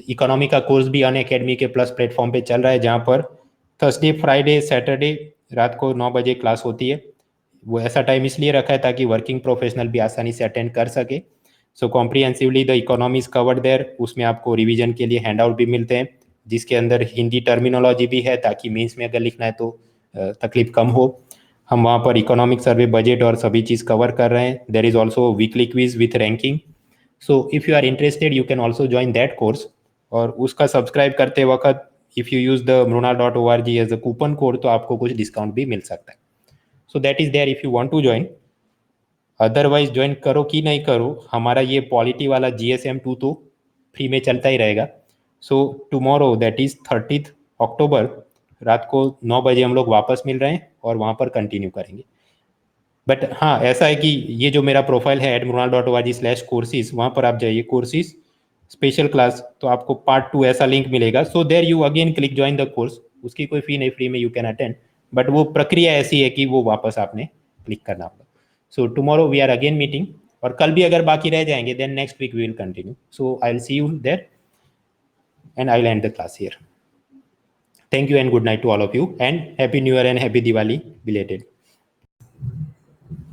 इकोनॉमी का कोर्स भी अनअकैडमी के प्लस प्लेटफॉर्म पे चल रहा है, जहाँ पर थर्सडे फ्राइडे सैटरडे रात को 9 बजे क्लास होती है। वो ऐसा टाइम इसलिए रखा है ताकि वर्किंग प्रोफेशनल भी आसानी से अटेंड कर सके। So comprehensively the economy is covered there, उसमें आपको रिवीजन के लिए हैंड आउट भी मिलते हैं जिसके अंदर हिंदी टर्मिनोलॉजी भी है ताकि मीन्स में अगर लिखना है तो तकलीफ कम हो। हम वहाँ पर इकोनॉमिक सर्वे, बजट और सभी चीज़ कवर कर रहे हैं। There is also weekly quiz with ranking, so if you are interested you can also join that course. और उसका सब्सक्राइब करते वक्त if you use the mrunal.org as a coupon code तो आपको कुछ डिस्काउंट भी मिल सकता है। So that is there if you want to join. Otherwise join करो कि नहीं करो, हमारा ये पॉलिटी वाला GSM 2 तो फ्री में चलता ही रहेगा। सो टुमारो दैट इज़ 30 अक्टूबर रात को 9 बजे हम लोग वापस मिल रहे हैं और वहाँ पर कंटिन्यू करेंगे। बट हाँ ऐसा है कि ये जो मेरा प्रोफाइल है @mrunal.org/courses, वहाँ पर आप जाइए कोर्सेज स्पेशल क्लास, तो आपको पार्ट 2 ऐसा लिंक मिलेगा। So there you again click join the course, उसकी कोई फी नहीं, फ्री में यू कैन अटेंड, बट वो प्रक्रिया ऐसी है कि वो वापस आपने क्लिक करना होगा। So tomorrow we are again meeting, और कल भी अगर बाकी रह जाएंगे then next week we will continue. So I will see you there and I will end the class here. Thank you and good night to all of you, and happy new year and happy Diwali belated.